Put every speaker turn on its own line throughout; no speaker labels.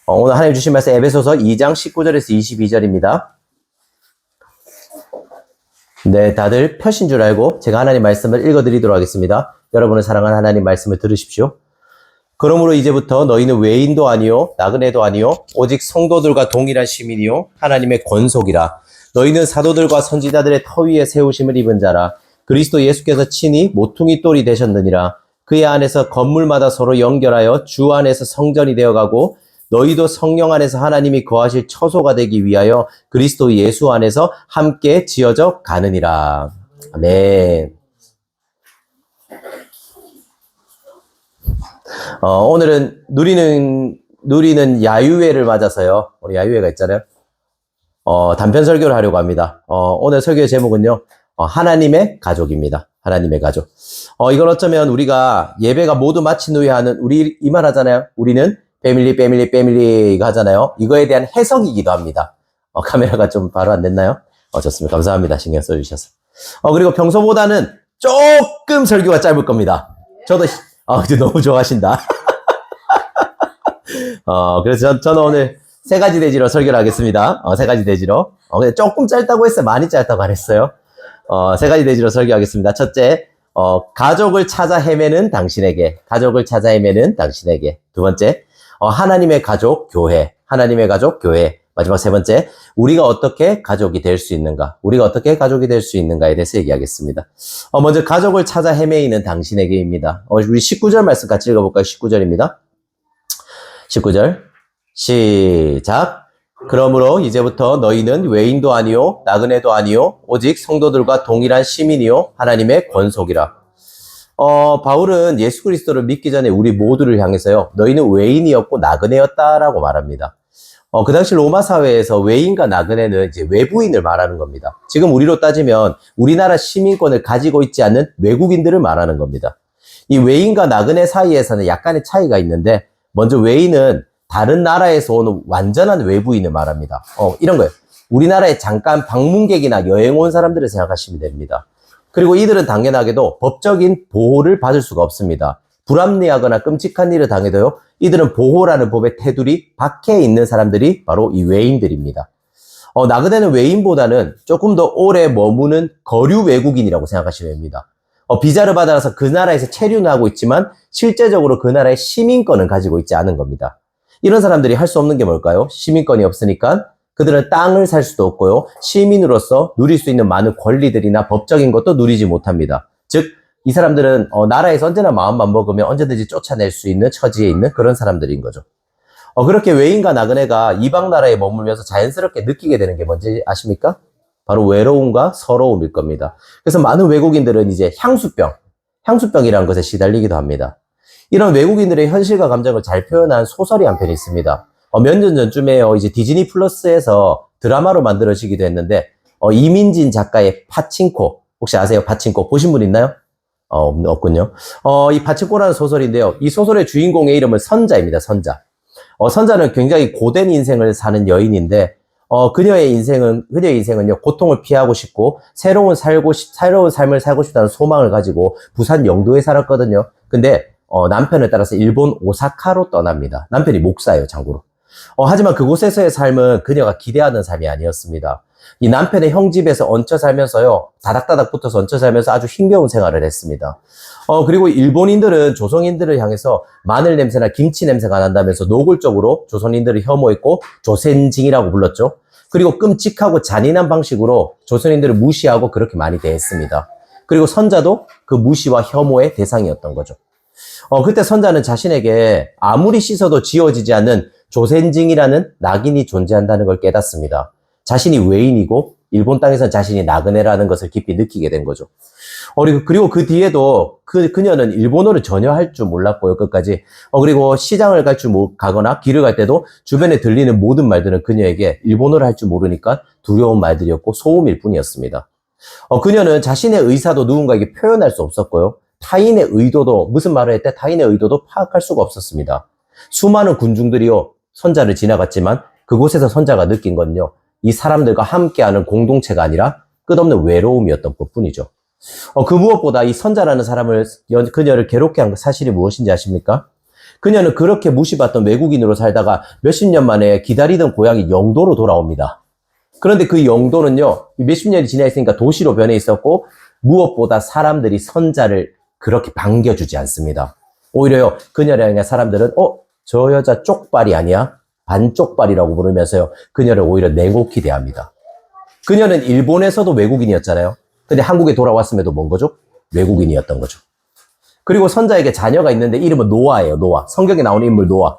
오늘 하나님 주신 말씀 에베소서 2장 19절에서 22절입니다. 네, 다들 펴신 줄 알고 제가 하나님 말씀을 읽어드리도록 하겠습니다. 여러분을 사랑하는 하나님 말씀을 들으십시오. 그러므로 이제부터 너희는 외인도 아니요 나그네도 아니요 오직 성도들과 동일한 시민이요 하나님의 권속이라. 너희는 사도들과 선지자들의 터 위에 세우심을 입은 자라. 그리스도 예수께서 친히 모퉁이 돌이 되셨느니라. 그의 안에서 건물마다 서로 연결하여 주 안에서 성전이 되어가고 너희도 성령 안에서 하나님이 거하실 처소가 되기 위하여 그리스도 예수 안에서 함께 지어져 가느니라. 네. 오늘은 누리는 야유회를 맞아서요. 우리 야유회가 있잖아요. 단편 설교를 하려고 합니다. 오늘 설교의 제목은요. 하나님의 가족입니다. 하나님의 가족. 이걸 어쩌면 우리가 예배가 모두 마친 후에 하는 우리 이 말 하잖아요. 우리는 패밀리가 하잖아요. 이거에 대한 해석이기도 합니다. 카메라가 좀 바로 안 됐나요? 좋습니다. 감사합니다. 신경 써주셔서. 그리고 평소보다는 조금 설교가 짧을 겁니다. 저도, 너무 좋아하신다. 그래서 저는 오늘 세 가지 대지로 설교를 하겠습니다. 세 가지 대지로. 근데 조금 짧다고 했어요. 많이 짧다고 안 했어요. 세 가지 대지로 설교하겠습니다. 첫째, 가족을 찾아 헤매는 당신에게. 가족을 찾아 헤매는 당신에게. 두 번째, 하나님의 가족 교회. 하나님의 가족 교회. 마지막 세 번째, 우리가 어떻게 가족이 될 수 있는가. 우리가 어떻게 가족이 될 수 있는가에 대해서 얘기하겠습니다. 먼저 가족을 찾아 헤매이는 당신에게입니다. 우리 19절 말씀 같이 읽어볼까요? 19절입니다. 19절 시작. 그러므로 이제부터 너희는 외인도 아니요 나그네도 아니요 오직 성도들과 동일한 시민이요 하나님의 권속이라. 바울은 예수 그리스도를 믿기 전에 우리 모두를 향해서요, 너희는 외인이었고 나그네였다라고 말합니다. 그 당시 로마 사회에서 외인과 나그네는 이제 외부인을 말하는 겁니다. 지금 우리로 따지면 우리나라 시민권을 가지고 있지 않는 외국인들을 말하는 겁니다. 이 외인과 나그네 사이에서는 약간의 차이가 있는데, 먼저 외인은 다른 나라에서 오는 완전한 외부인을 말합니다. 이런 거예요. 우리나라에 잠깐 방문객이나 여행 온 사람들을 생각하시면 됩니다. 그리고 이들은 당연하게도 법적인 보호를 받을 수가 없습니다. 불합리하거나 끔찍한 일을 당해도요, 이들은 보호라는 법의 테두리 밖에 있는 사람들이 바로 이 외인들입니다. 나그네는 외인보다는 조금 더 오래 머무는 거류 외국인이라고 생각하시면 됩니다. 비자를 받아서 그 나라에서 체류는 하고 있지만 실제적으로 그 나라의 시민권을 가지고 있지 않은 겁니다. 이런 사람들이 할 수 없는 게 뭘까요? 시민권이 없으니까 그들은 땅을 살 수도 없고요. 시민으로서 누릴 수 있는 많은 권리들이나 법적인 것도 누리지 못합니다. 즉, 이 사람들은 나라에서 언제나 마음만 먹으면 언제든지 쫓아낼 수 있는 처지에 있는 그런 사람들인 거죠. 그렇게 외인과 나그네가 이방 나라에 머물면서 자연스럽게 느끼게 되는 게 뭔지 아십니까? 바로 외로움과 서러움일 겁니다. 그래서 많은 외국인들은 이제 향수병이라는 것에 시달리기도 합니다. 이런 외국인들의 현실과 감정을 잘 표현한 소설이 한 편 있습니다. 몇 년 전쯤에요, 이제 디즈니 플러스에서 드라마로 만들어지기도 했는데, 이민진 작가의 파친코, 혹시 아세요? 파친코 보신 분 있나요? 없군요. 이 파친코라는 소설인데요, 이 소설의 주인공의 이름은 선자입니다. 선자는 굉장히 고된 인생을 사는 여인인데, 그녀의 인생은요, 고통을 피하고 싶고, 새로운 삶을 살고 싶다는 소망을 가지고 부산 영도에 살았거든요. 근데, 남편을 따라서 일본 오사카로 떠납니다. 남편이 목사예요, 참고로. 하지만 그곳에서의 삶은 그녀가 기대하는 삶이 아니었습니다. 이 남편의 형 집에서 얹혀 살면서요, 다닥다닥 붙어서 얹혀 살면서 아주 힘겨운 생활을 했습니다. 그리고 일본인들은 조선인들을 향해서 마늘 냄새나 김치 냄새가 난다면서 노골적으로 조선인들을 혐오했고 조센징이라고 불렀죠. 그리고 끔찍하고 잔인한 방식으로 조선인들을 무시하고 그렇게 많이 대했습니다. 그리고 선자도 그 무시와 혐오의 대상이었던 거죠. 그때 선자는 자신에게 아무리 씻어도 지워지지 않는 조센징이라는 낙인이 존재한다는 걸 깨닫습니다. 자신이 외인이고 일본 땅에선 자신이 나그네라는 것을 깊이 느끼게 된 거죠. 그리고 그 뒤에도 그녀는 일본어를 전혀 할 줄 몰랐고요, 끝까지. 그리고 시장을 가거나 길을 갈 때도 주변에 들리는 모든 말들은 그녀에게 일본어를 할 줄 모르니까 두려운 말들이었고 소음일 뿐이었습니다. 그녀는 자신의 의사도 누군가에게 표현할 수 없었고요. 타인의 의도도, 무슨 말을 할 때 타인의 의도도 파악할 수가 없었습니다. 수많은 군중들이요, 선자를 지나갔지만 그곳에서 선자가 느낀 건요, 이 사람들과 함께하는 공동체가 아니라 끝없는 외로움이었던 것뿐이죠. 그 무엇보다 이 선자라는 사람을, 그녀를 괴롭게 한 사실이 무엇인지 아십니까? 그녀는 그렇게 무시받던 외국인으로 살다가 몇십 년 만에 기다리던 고향이 영도로 돌아옵니다. 그런데 그 영도는요, 몇십 년이 지나 있으니까 도시로 변해 있었고, 무엇보다 사람들이 선자를 그렇게 반겨주지 않습니다. 오히려요, 그녀를 향해 사람들은, 저 여자 쪽발이 아니야? 반쪽발이라고 부르면서요, 그녀를 오히려 냉혹히 대합니다. 그녀는 일본에서도 외국인이었잖아요. 근데 한국에 돌아왔음에도 뭔 거죠? 외국인이었던 거죠. 그리고 선자에게 자녀가 있는데 이름은 노아예요, 노아. 성경에 나오는 인물 노아.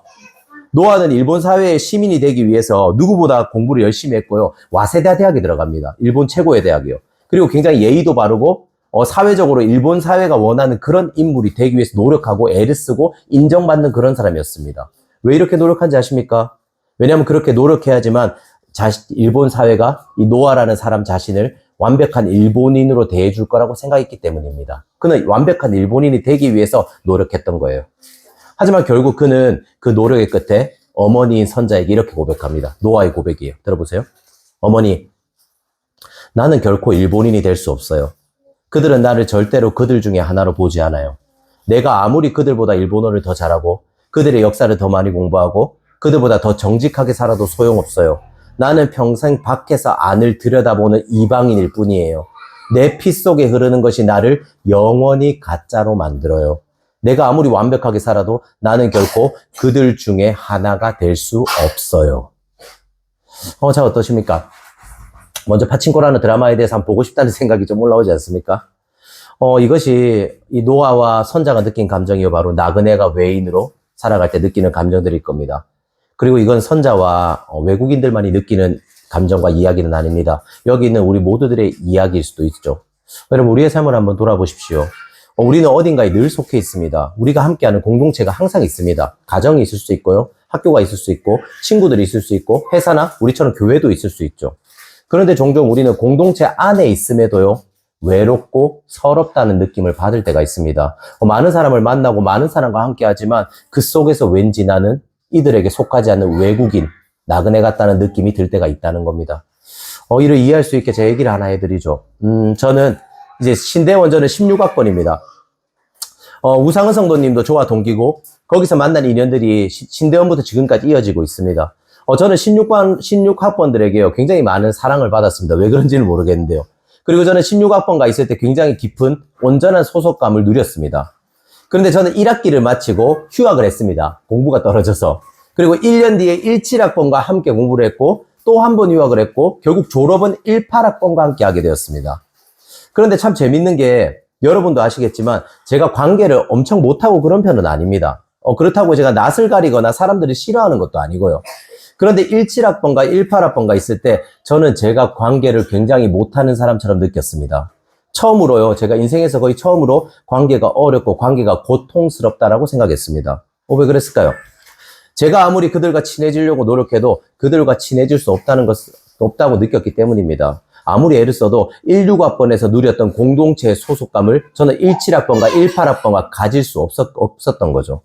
노아는 일본 사회의 시민이 되기 위해서 누구보다 공부를 열심히 했고요. 와세다 대학에 들어갑니다. 일본 최고의 대학이요. 그리고 굉장히 예의도 바르고 사회적으로 일본 사회가 원하는 그런 인물이 되기 위해서 노력하고 애를 쓰고 인정받는 그런 사람이었습니다. 왜 이렇게 노력한지 아십니까? 왜냐하면 그렇게 노력해야지만 일본 사회가 이 노아라는 사람 자신을 완벽한 일본인으로 대해줄 거라고 생각했기 때문입니다. 그는 완벽한 일본인이 되기 위해서 노력했던 거예요. 하지만 결국 그는 그 노력의 끝에 어머니인 선자에게 이렇게 고백합니다. 노아의 고백이에요. 들어보세요. 어머니, 나는 결코 일본인이 될 수 없어요. 그들은 나를 절대로 그들 중에 하나로 보지 않아요. 내가 아무리 그들보다 일본어를 더 잘하고 그들의 역사를 더 많이 공부하고 그들보다 더 정직하게 살아도 소용없어요. 나는 평생 밖에서 안을 들여다보는 이방인일 뿐이에요. 내 피 속에 흐르는 것이 나를 영원히 가짜로 만들어요. 내가 아무리 완벽하게 살아도 나는 결코 그들 중에 하나가 될 수 없어요. 자, 어떠십니까? 먼저 파친코라는 드라마에 대해서 한번 보고 싶다는 생각이 좀 올라오지 않습니까? 이것이 이 노아와 선자가 느낀 감정이요. 바로 나그네가 외인으로 살아갈 때 느끼는 감정들일 겁니다. 그리고 이건 선자와 외국인들만이 느끼는 감정과 이야기는 아닙니다. 여기 있는 우리 모두들의 이야기일 수도 있죠. 여러분, 우리의 삶을 한번 돌아보십시오. 우리는 어딘가에 늘 속해 있습니다. 우리가 함께하는 공동체가 항상 있습니다. 가정이 있을 수 있고요. 학교가 있을 수 있고, 친구들이 있을 수 있고, 회사나 우리처럼 교회도 있을 수 있죠. 그런데 종종 우리는 공동체 안에 있음에도요, 외롭고 서럽다는 느낌을 받을 때가 있습니다. 많은 사람을 만나고 많은 사람과 함께 하지만 그 속에서 왠지 나는 이들에게 속하지 않는 외국인, 나그네 같다는 느낌이 들 때가 있다는 겁니다. 이를 이해할 수 있게 제 얘기를 하나 해드리죠. 저는 이제 신대원저는 16학번입니다. 우상은 성도님도 저와 동기고 거기서 만난 인연들이 신대원부터 지금까지 이어지고 있습니다. 저는 16학번들에게요, 굉장히 많은 사랑을 받았습니다. 왜 그런지는 모르겠는데요. 그리고 저는 16학번가 있을 때 굉장히 깊은 온전한 소속감을 누렸습니다. 그런데 저는 1학기를 마치고 휴학을 했습니다. 공부가 떨어져서. 그리고 1년 뒤에 17학번과 함께 공부를 했고 또 한 번 휴학을 했고 결국 졸업은 18학번과 함께 하게 되었습니다. 그런데 참 재밌는 게 여러분도 아시겠지만 제가 관계를 엄청 못하고 그런 편은 아닙니다. 그렇다고 제가 낯을 가리거나 사람들을 싫어하는 것도 아니고요. 그런데 17학번과 18학번가 있을 때 저는 제가 관계를 굉장히 못하는 사람처럼 느꼈습니다. 처음으로요, 제가 인생에서 거의 처음으로 관계가 어렵고 관계가 고통스럽다라고 생각했습니다. 왜 그랬을까요? 제가 아무리 그들과 친해지려고 노력해도 그들과 친해질 수 없다고 느꼈기 때문입니다. 아무리 애를 써도 16학번에서 누렸던 공동체의 소속감을 저는 17학번과 18학번과 가질 수 없었던 거죠.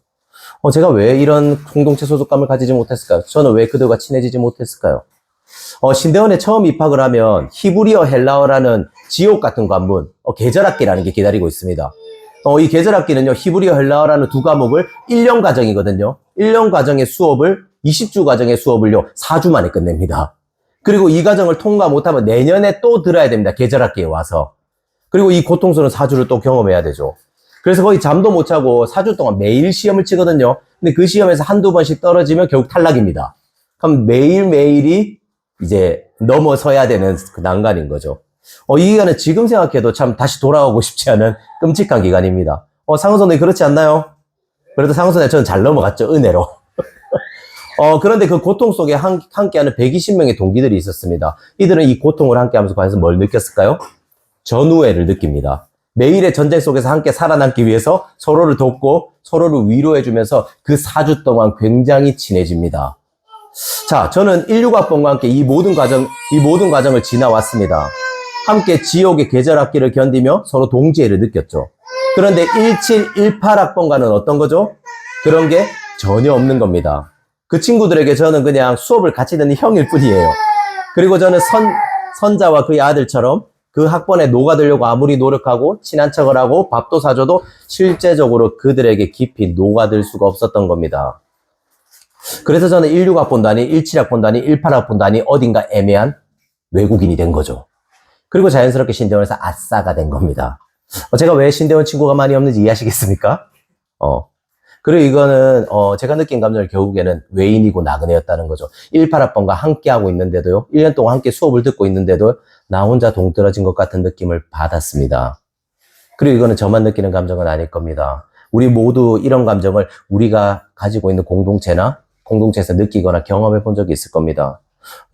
제가 왜 이런 공동체 소속감을 가지지 못했을까요? 저는 왜 그들과 친해지지 못했을까요? 신대원에 처음 입학을 하면 히브리어 헬라어라는 지옥 같은 관문, 계절학기라는 게 기다리고 있습니다. 이 계절학기는요, 히브리어 헬라어라는 두 과목을 1년 과정이거든요. 1년 과정의 수업을, 20주 과정의 수업을요, 4주 만에 끝냅니다. 그리고 이 과정을 통과 못하면 내년에 또 들어야 됩니다. 계절학기에 와서. 그리고 이 고통스러운 4주를 또 경험해야 되죠. 그래서 거의 잠도 못 자고 4주 동안 매일 시험을 치거든요. 근데 그 시험에서 한두 번씩 떨어지면 결국 탈락입니다. 그럼 매일매일이 이제 넘어서야 되는 그 난관인 거죠. 이 기간은 지금 생각해도 참 다시 돌아오고 싶지 않은 끔찍한 기간입니다. 상은선생님 그렇지 않나요? 그래도 상은선생님 저는 잘 넘어갔죠. 은혜로. 그런데 그 고통 속에 함께하는 120명의 동기들이 있었습니다. 이들은 이 고통을 함께하면서 과연 뭘 느꼈을까요? 전우애를 느낍니다. 매일의 전쟁 속에서 함께 살아남기 위해서 서로를 돕고 서로를 위로해주면서 그 4주 동안 굉장히 친해집니다. 자, 저는 16학번과 함께 이 모든 과정을 지나왔습니다. 함께 지옥의 계절학기를 견디며 서로 동지애를 느꼈죠. 그런데 17, 18학번과는 어떤 거죠? 그런 게 전혀 없는 겁니다. 그 친구들에게 저는 그냥 수업을 같이 듣는 형일 뿐이에요. 그리고 저는 선자와 그의 아들처럼 그 학번에 녹아들려고 아무리 노력하고 친한 척을 하고 밥도 사줘도 실제적으로 그들에게 깊이 녹아들 수가 없었던 겁니다. 그래서 저는 16학번도 아닌 17학번도 아닌 18학번도 아닌 어딘가 애매한 외국인이 된 거죠. 그리고 자연스럽게 신대원에서 아싸가 된 겁니다. 제가 왜 신대원 친구가 많이 없는지 이해하시겠습니까? 그리고 이거는 제가 느낀 감정이 결국에는 외인이고 나그네였다는 거죠. 18학번과 함께하고 있는데도요. 1년 동안 함께 수업을 듣고 있는데도 나 혼자 동떨어진 것 같은 느낌을 받았습니다. 그리고 이거는 저만 느끼는 감정은 아닐 겁니다. 우리 모두 이런 감정을 우리가 가지고 있는 공동체에서 느끼거나 경험해 본 적이 있을 겁니다.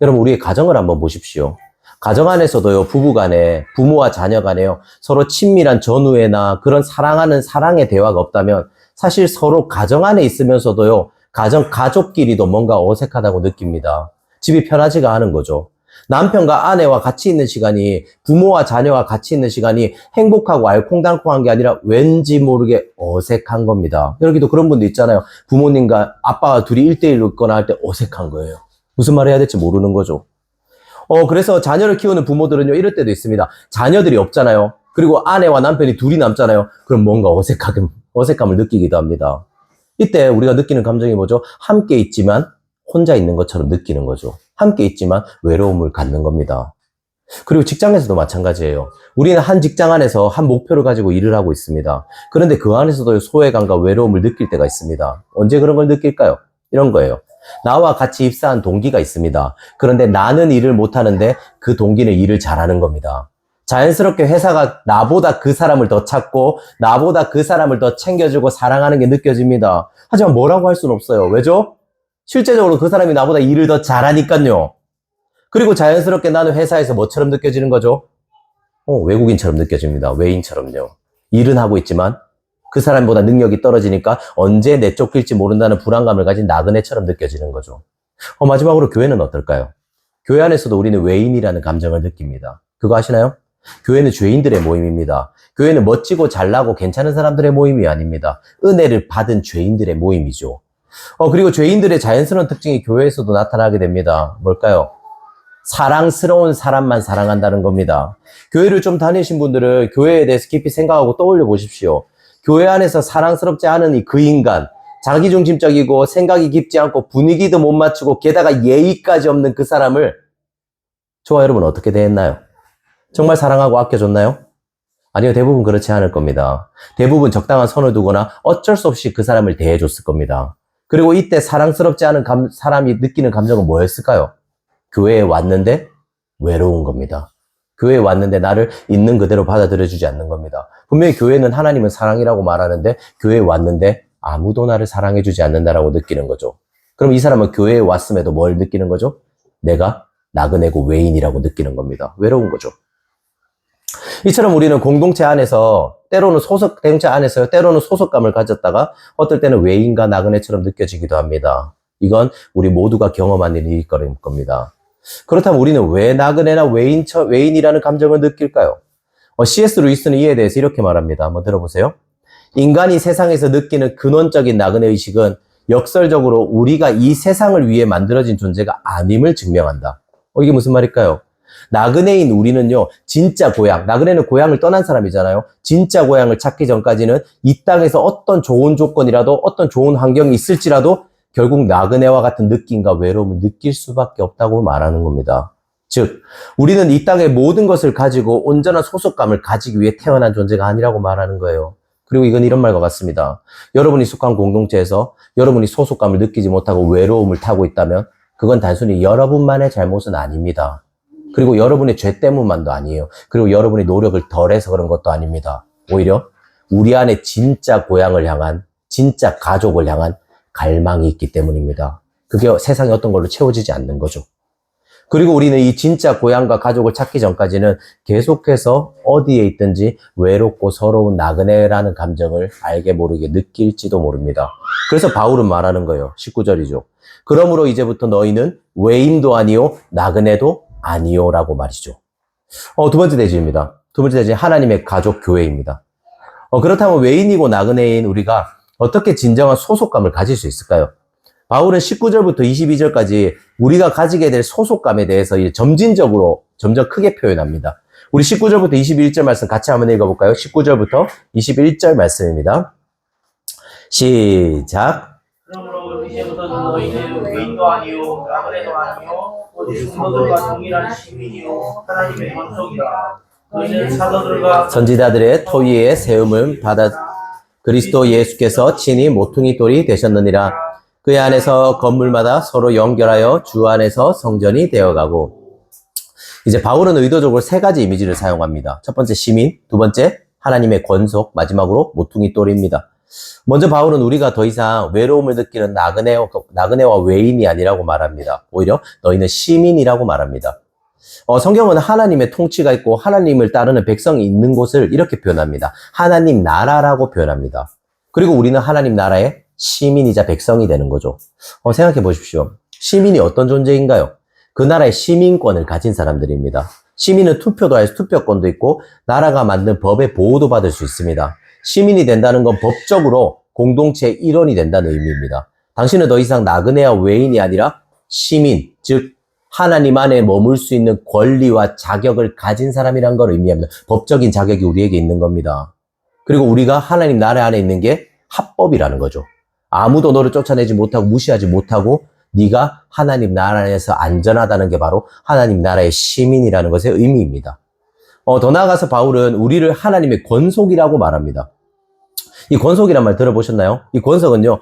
여러분, 우리의 가정을 한번 보십시오. 가정 안에서도요, 부부 간에, 부모와 자녀 간에요, 서로 친밀한 전우애나 그런 사랑하는 사랑의 대화가 없다면 사실 서로 가정 안에 있으면서도요, 가족끼리도 뭔가 어색하다고 느낍니다. 집이 편하지가 않은 거죠. 남편과 아내와 같이 있는 시간이, 부모와 자녀와 같이 있는 시간이 행복하고 알콩달콩한 게 아니라 왠지 모르게 어색한 겁니다. 여기도 그런 분도 있잖아요. 부모님과 아빠와 둘이 1대1로 있거나 할 때 어색한 거예요. 무슨 말 해야 될지 모르는 거죠. 그래서 자녀를 키우는 부모들은요, 이럴 때도 있습니다. 자녀들이 없잖아요. 그리고 아내와 남편이 둘이 남잖아요. 그럼 뭔가 어색함을 느끼기도 합니다. 이때 우리가 느끼는 감정이 뭐죠? 함께 있지만 혼자 있는 것처럼 느끼는 거죠. 함께 있지만 외로움을 갖는 겁니다. 그리고 직장에서도 마찬가지예요. 우리는 한 직장 안에서 한 목표를 가지고 일을 하고 있습니다. 그런데 그 안에서도 소외감과 외로움을 느낄 때가 있습니다. 언제 그런 걸 느낄까요? 이런 거예요. 나와 같이 입사한 동기가 있습니다. 그런데 나는 일을 못하는데 그 동기는 일을 잘하는 겁니다. 자연스럽게 회사가 나보다 그 사람을 더 찾고 나보다 그 사람을 더 챙겨주고 사랑하는 게 느껴집니다. 하지만 뭐라고 할 수는 없어요. 왜죠? 실제적으로 그 사람이 나보다 일을 더 잘하니까요. 그리고 자연스럽게 나는 회사에서 뭐처럼 느껴지는 거죠? 외국인처럼 느껴집니다. 외인처럼요. 일은 하고 있지만 그 사람보다 능력이 떨어지니까 언제 내쫓길지 모른다는 불안감을 가진 나그네처럼 느껴지는 거죠. 마지막으로 교회는 어떨까요? 교회 안에서도 우리는 외인이라는 감정을 느낍니다. 그거 아시나요? 교회는 죄인들의 모임입니다. 교회는 멋지고 잘나고 괜찮은 사람들의 모임이 아닙니다. 은혜를 받은 죄인들의 모임이죠. 그리고 죄인들의 자연스러운 특징이 교회에서도 나타나게 됩니다. 뭘까요? 사랑스러운 사람만 사랑한다는 겁니다. 교회를 좀 다니신 분들은 교회에 대해서 깊이 생각하고 떠올려 보십시오. 교회 안에서 사랑스럽지 않은 그 인간, 자기중심적이고 생각이 깊지 않고 분위기도 못 맞추고 게다가 예의까지 없는 그 사람을 저와 여러분 어떻게 대했나요? 정말 사랑하고 아껴줬나요? 아니요, 대부분 그렇지 않을 겁니다. 대부분 적당한 선을 두거나 어쩔 수 없이 그 사람을 대해줬을 겁니다. 그리고 이때 사랑스럽지 않은 사람이 느끼는 감정은 뭐였을까요? 교회에 왔는데 외로운 겁니다. 교회에 왔는데 나를 있는 그대로 받아들여주지 않는 겁니다. 분명히 교회는 하나님은 사랑이라고 말하는데 교회에 왔는데 아무도 나를 사랑해주지 않는다라고 느끼는 거죠. 그럼 이 사람은 교회에 왔음에도 뭘 느끼는 거죠? 내가 나그네고 외인이라고 느끼는 겁니다. 외로운 거죠. 이처럼 우리는 공동체 안에서 때로는 소속감을 가졌다가 어떨 때는 외인과 나그네처럼 느껴지기도 합니다. 이건 우리 모두가 경험한 일일 겁니다. 그렇다면 우리는 왜 나그네나 외인이라는 감정을 느낄까요? C.S. 루이스는 이에 대해서 이렇게 말합니다. 한번 들어보세요. 인간이 세상에서 느끼는 근원적인 나그네 의식은 역설적으로 우리가 이 세상을 위해 만들어진 존재가 아님을 증명한다. 이게 무슨 말일까요? 나그네인 우리는요, 진짜 고향, 나그네는 고향을 떠난 사람이잖아요. 진짜 고향을 찾기 전까지는 이 땅에서 어떤 좋은 조건이라도 어떤 좋은 환경이 있을지라도 결국 나그네와 같은 느낌과 외로움을 느낄 수밖에 없다고 말하는 겁니다. 즉, 우리는 이 땅의 모든 것을 가지고 온전한 소속감을 가지기 위해 태어난 존재가 아니라고 말하는 거예요. 그리고 이건 이런 말과 같습니다. 여러분이 속한 공동체에서 여러분이 소속감을 느끼지 못하고 외로움을 타고 있다면 그건 단순히 여러분만의 잘못은 아닙니다. 그리고 여러분의 죄 때문만도 아니에요. 그리고 여러분이 노력을 덜해서 그런 것도 아닙니다. 오히려 우리 안에 진짜 고향을 향한, 진짜 가족을 향한 갈망이 있기 때문입니다. 그게 세상에 어떤 걸로 채워지지 않는 거죠. 그리고 우리는 이 진짜 고향과 가족을 찾기 전까지는 계속해서 어디에 있든지 외롭고 서러운 나그네라는 감정을 알게 모르게 느낄지도 모릅니다. 그래서 바울은 말하는 거예요. 19절이죠. 그러므로 이제부터 너희는 외인도 아니요 나그네도 아니요 라고 말이죠. 두 번째 대지입니다. 두 번째 대지 하나님의 가족 교회입니다. 그렇다면 외인이고 나그네인 우리가 어떻게 진정한 소속감을 가질 수 있을까요? 바울은 19절부터 22절까지 우리가 가지게 될 소속감에 대해서 점진적으로 점점 크게 표현합니다. 우리 19절부터 21절 말씀 같이 한번 읽어볼까요? 19절부터 21절 말씀입니다. 시작.
그러므로 이제부터 너희는 외인도 아니요 나그네도 아니요 오직 성도들과 동일한 시민이요 하나님의 권속이라. 너희는 사도들과
선지자들의 토위에 세움을 받아 그리스도 예수께서 친히 모퉁이 돌이 되셨느니라. 그 안에서 건물마다 서로 연결하여 주 안에서 성전이 되어가고. 이제 바울은 의도적으로 세 가지 이미지를 사용합니다. 첫 번째 시민, 두 번째 하나님의 권속, 마지막으로 모퉁이 돌입니다. 먼저 바울은 우리가 더 이상 외로움을 느끼는 나그네와 외인이 아니라고 말합니다. 오히려 너희는 시민이라고 말합니다. 성경은 하나님의 통치가 있고 하나님을 따르는 백성이 있는 곳을 이렇게 표현합니다. 하나님 나라라고 표현합니다. 그리고 우리는 하나님 나라의 시민이자 백성이 되는 거죠. 생각해 보십시오. 시민이 어떤 존재인가요? 그 나라의 시민권을 가진 사람들입니다. 시민은 투표도 할 수, 투표권도 있고 나라가 만든 법의 보호도 받을 수 있습니다. 시민이 된다는 건 법적으로 공동체의 일원이 된다는 의미입니다. 당신은 더 이상 나그네와 외인이 아니라 시민, 즉 하나님 안에 머물 수 있는 권리와 자격을 가진 사람이란 걸 의미합니다. 법적인 자격이 우리에게 있는 겁니다. 그리고 우리가 하나님 나라 안에 있는 게 합법이라는 거죠. 아무도 너를 쫓아내지 못하고 무시하지 못하고 네가 하나님 나라 안에서 안전하다는 게 바로 하나님 나라의 시민이라는 것의 의미입니다. 더 나아가서 바울은 우리를 하나님의 권속이라고 말합니다. 이 권속이란 말 들어보셨나요? 이 권속은요,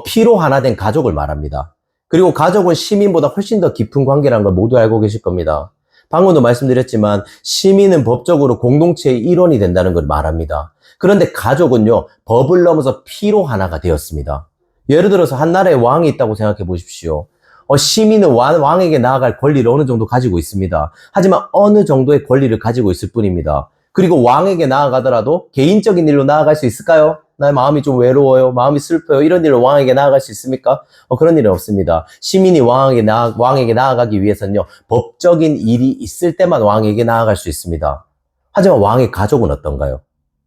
피로 하나 된 가족을 말합니다. 그리고 가족은 시민보다 훨씬 더 깊은 관계라는 걸 모두 알고 계실 겁니다. 방금도 말씀드렸지만 시민은 법적으로 공동체의 일원이 된다는 걸 말합니다. 그런데 가족은요, 법을 넘어서 피로 하나가 되었습니다. 예를 들어서 한 나라에 왕이 있다고 생각해 보십시오. 시민은 왕에게 나아갈 권리를 어느 정도 가지고 있습니다. 하지만 어느 정도의 권리를 가지고 있을 뿐입니다. 그리고 왕에게 나아가더라도 개인적인 일로 나아갈 수 있을까요? 나의 마음이 좀 외로워요. 마음이 슬퍼요. 이런 일로 왕에게 나아갈 수 있습니까? 그런 일은 없습니다. 시민이 왕에게 나아가기 위해서는요, 법적인 일이 있을 때만 왕에게 나아갈 수 있습니다. 하지만 왕의 가족은 어떤가요?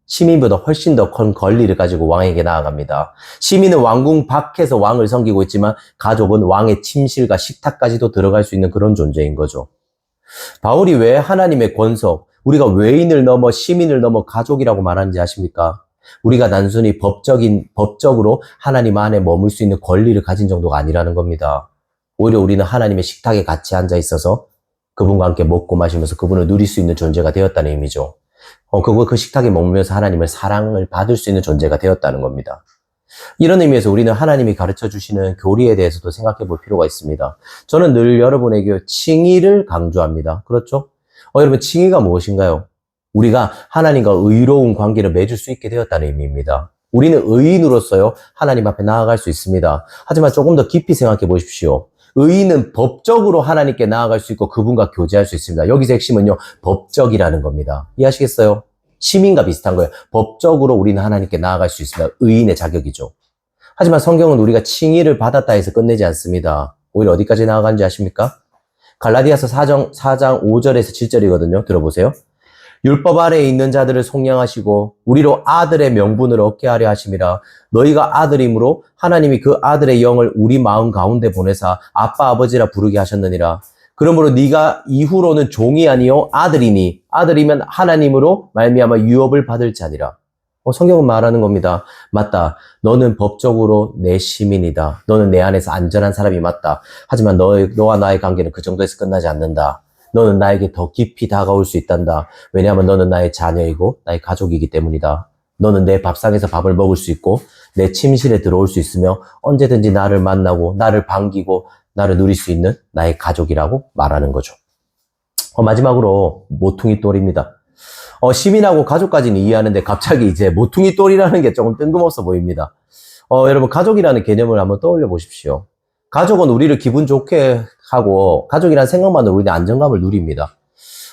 시민보다 훨씬 더 큰 권리를 가지고 왕에게 나아갑니다. 시민은 왕궁 밖에서 왕을 섬기고 있지만 가족은 왕의 침실과 식탁까지도 들어갈 수 있는 그런 존재인 거죠. 바울이 왜 하나님의 권속, 우리가 외인을 넘어 시민을 넘어 가족이라고 말하는지 아십니까? 우리가 단순히 법적으로 하나님 안에 머물 수 있는 권리를 가진 정도가 아니라는 겁니다. 오히려 우리는 하나님의 식탁에 같이 앉아 있어서 그분과 함께 먹고 마시면서 그분을 누릴 수 있는 존재가 되었다는 의미죠. 그 식탁에 머물면서 하나님의 사랑을 받을 수 있는 존재가 되었다는 겁니다. 이런 의미에서 우리는 하나님이 가르쳐 주시는 교리에 대해서도 생각해 볼 필요가 있습니다. 저는 늘 여러분에게 칭의를 강조합니다. 그렇죠? 여러분, 칭의가 무엇인가요? 우리가 하나님과 의로운 관계를 맺을 수 있게 되었다는 의미입니다. 우리는 의인으로서요, 하나님 앞에 나아갈 수 있습니다. 하지만 조금 더 깊이 생각해 보십시오. 의인은 법적으로 하나님께 나아갈 수 있고 그분과 교제할 수 있습니다. 여기서 핵심은요, 법적이라는 겁니다. 이해하시겠어요? 시민과 비슷한 거예요. 법적으로 우리는 하나님께 나아갈 수 있습니다. 의인의 자격이죠. 하지만 성경은 우리가 칭의를 받았다 해서 끝내지 않습니다. 오히려 어디까지 나아가는지 아십니까? 갈라디아서 4장 5절에서 7절이거든요. 들어보세요. 율법 아래에 있는 자들을 속량하시고 우리로 아들의 명분을 얻게 하려 하심이라. 너희가 아들이므로 하나님이 그 아들의 영을 우리 마음 가운데 보내사 아빠 아버지라 부르게 하셨느니라. 그러므로 네가 이후로는 종이 아니요 아들이니 아들이면 하나님으로 말미암아 유업을 받을 자니라. 성경은 말하는 겁니다. 맞다. 너는 법적으로 내 시민이다. 너는 내 안에서 안전한 사람이 맞다. 하지만 너와 나의 관계는 그 정도에서 끝나지 않는다. 너는 나에게 더 깊이 다가올 수 있단다. 왜냐하면 너는 나의 자녀이고 나의 가족이기 때문이다. 너는 내 밥상에서 밥을 먹을 수 있고 내 침실에 들어올 수 있으며 언제든지 나를 만나고 나를 반기고 나를 누릴 수 있는 나의 가족이라고 말하는 거죠. 마지막으로 모퉁이 돌입니다. 시민하고 가족까지는 이해하는데 갑자기 이제 모퉁이 돌이라는 게 조금 뜬금없어 보입니다. 여러분, 가족이라는 개념을 한번 떠올려 보십시오. 가족은 우리를 기분 좋게 하고 가족이라는 생각만으로 우리는 안정감을 누립니다.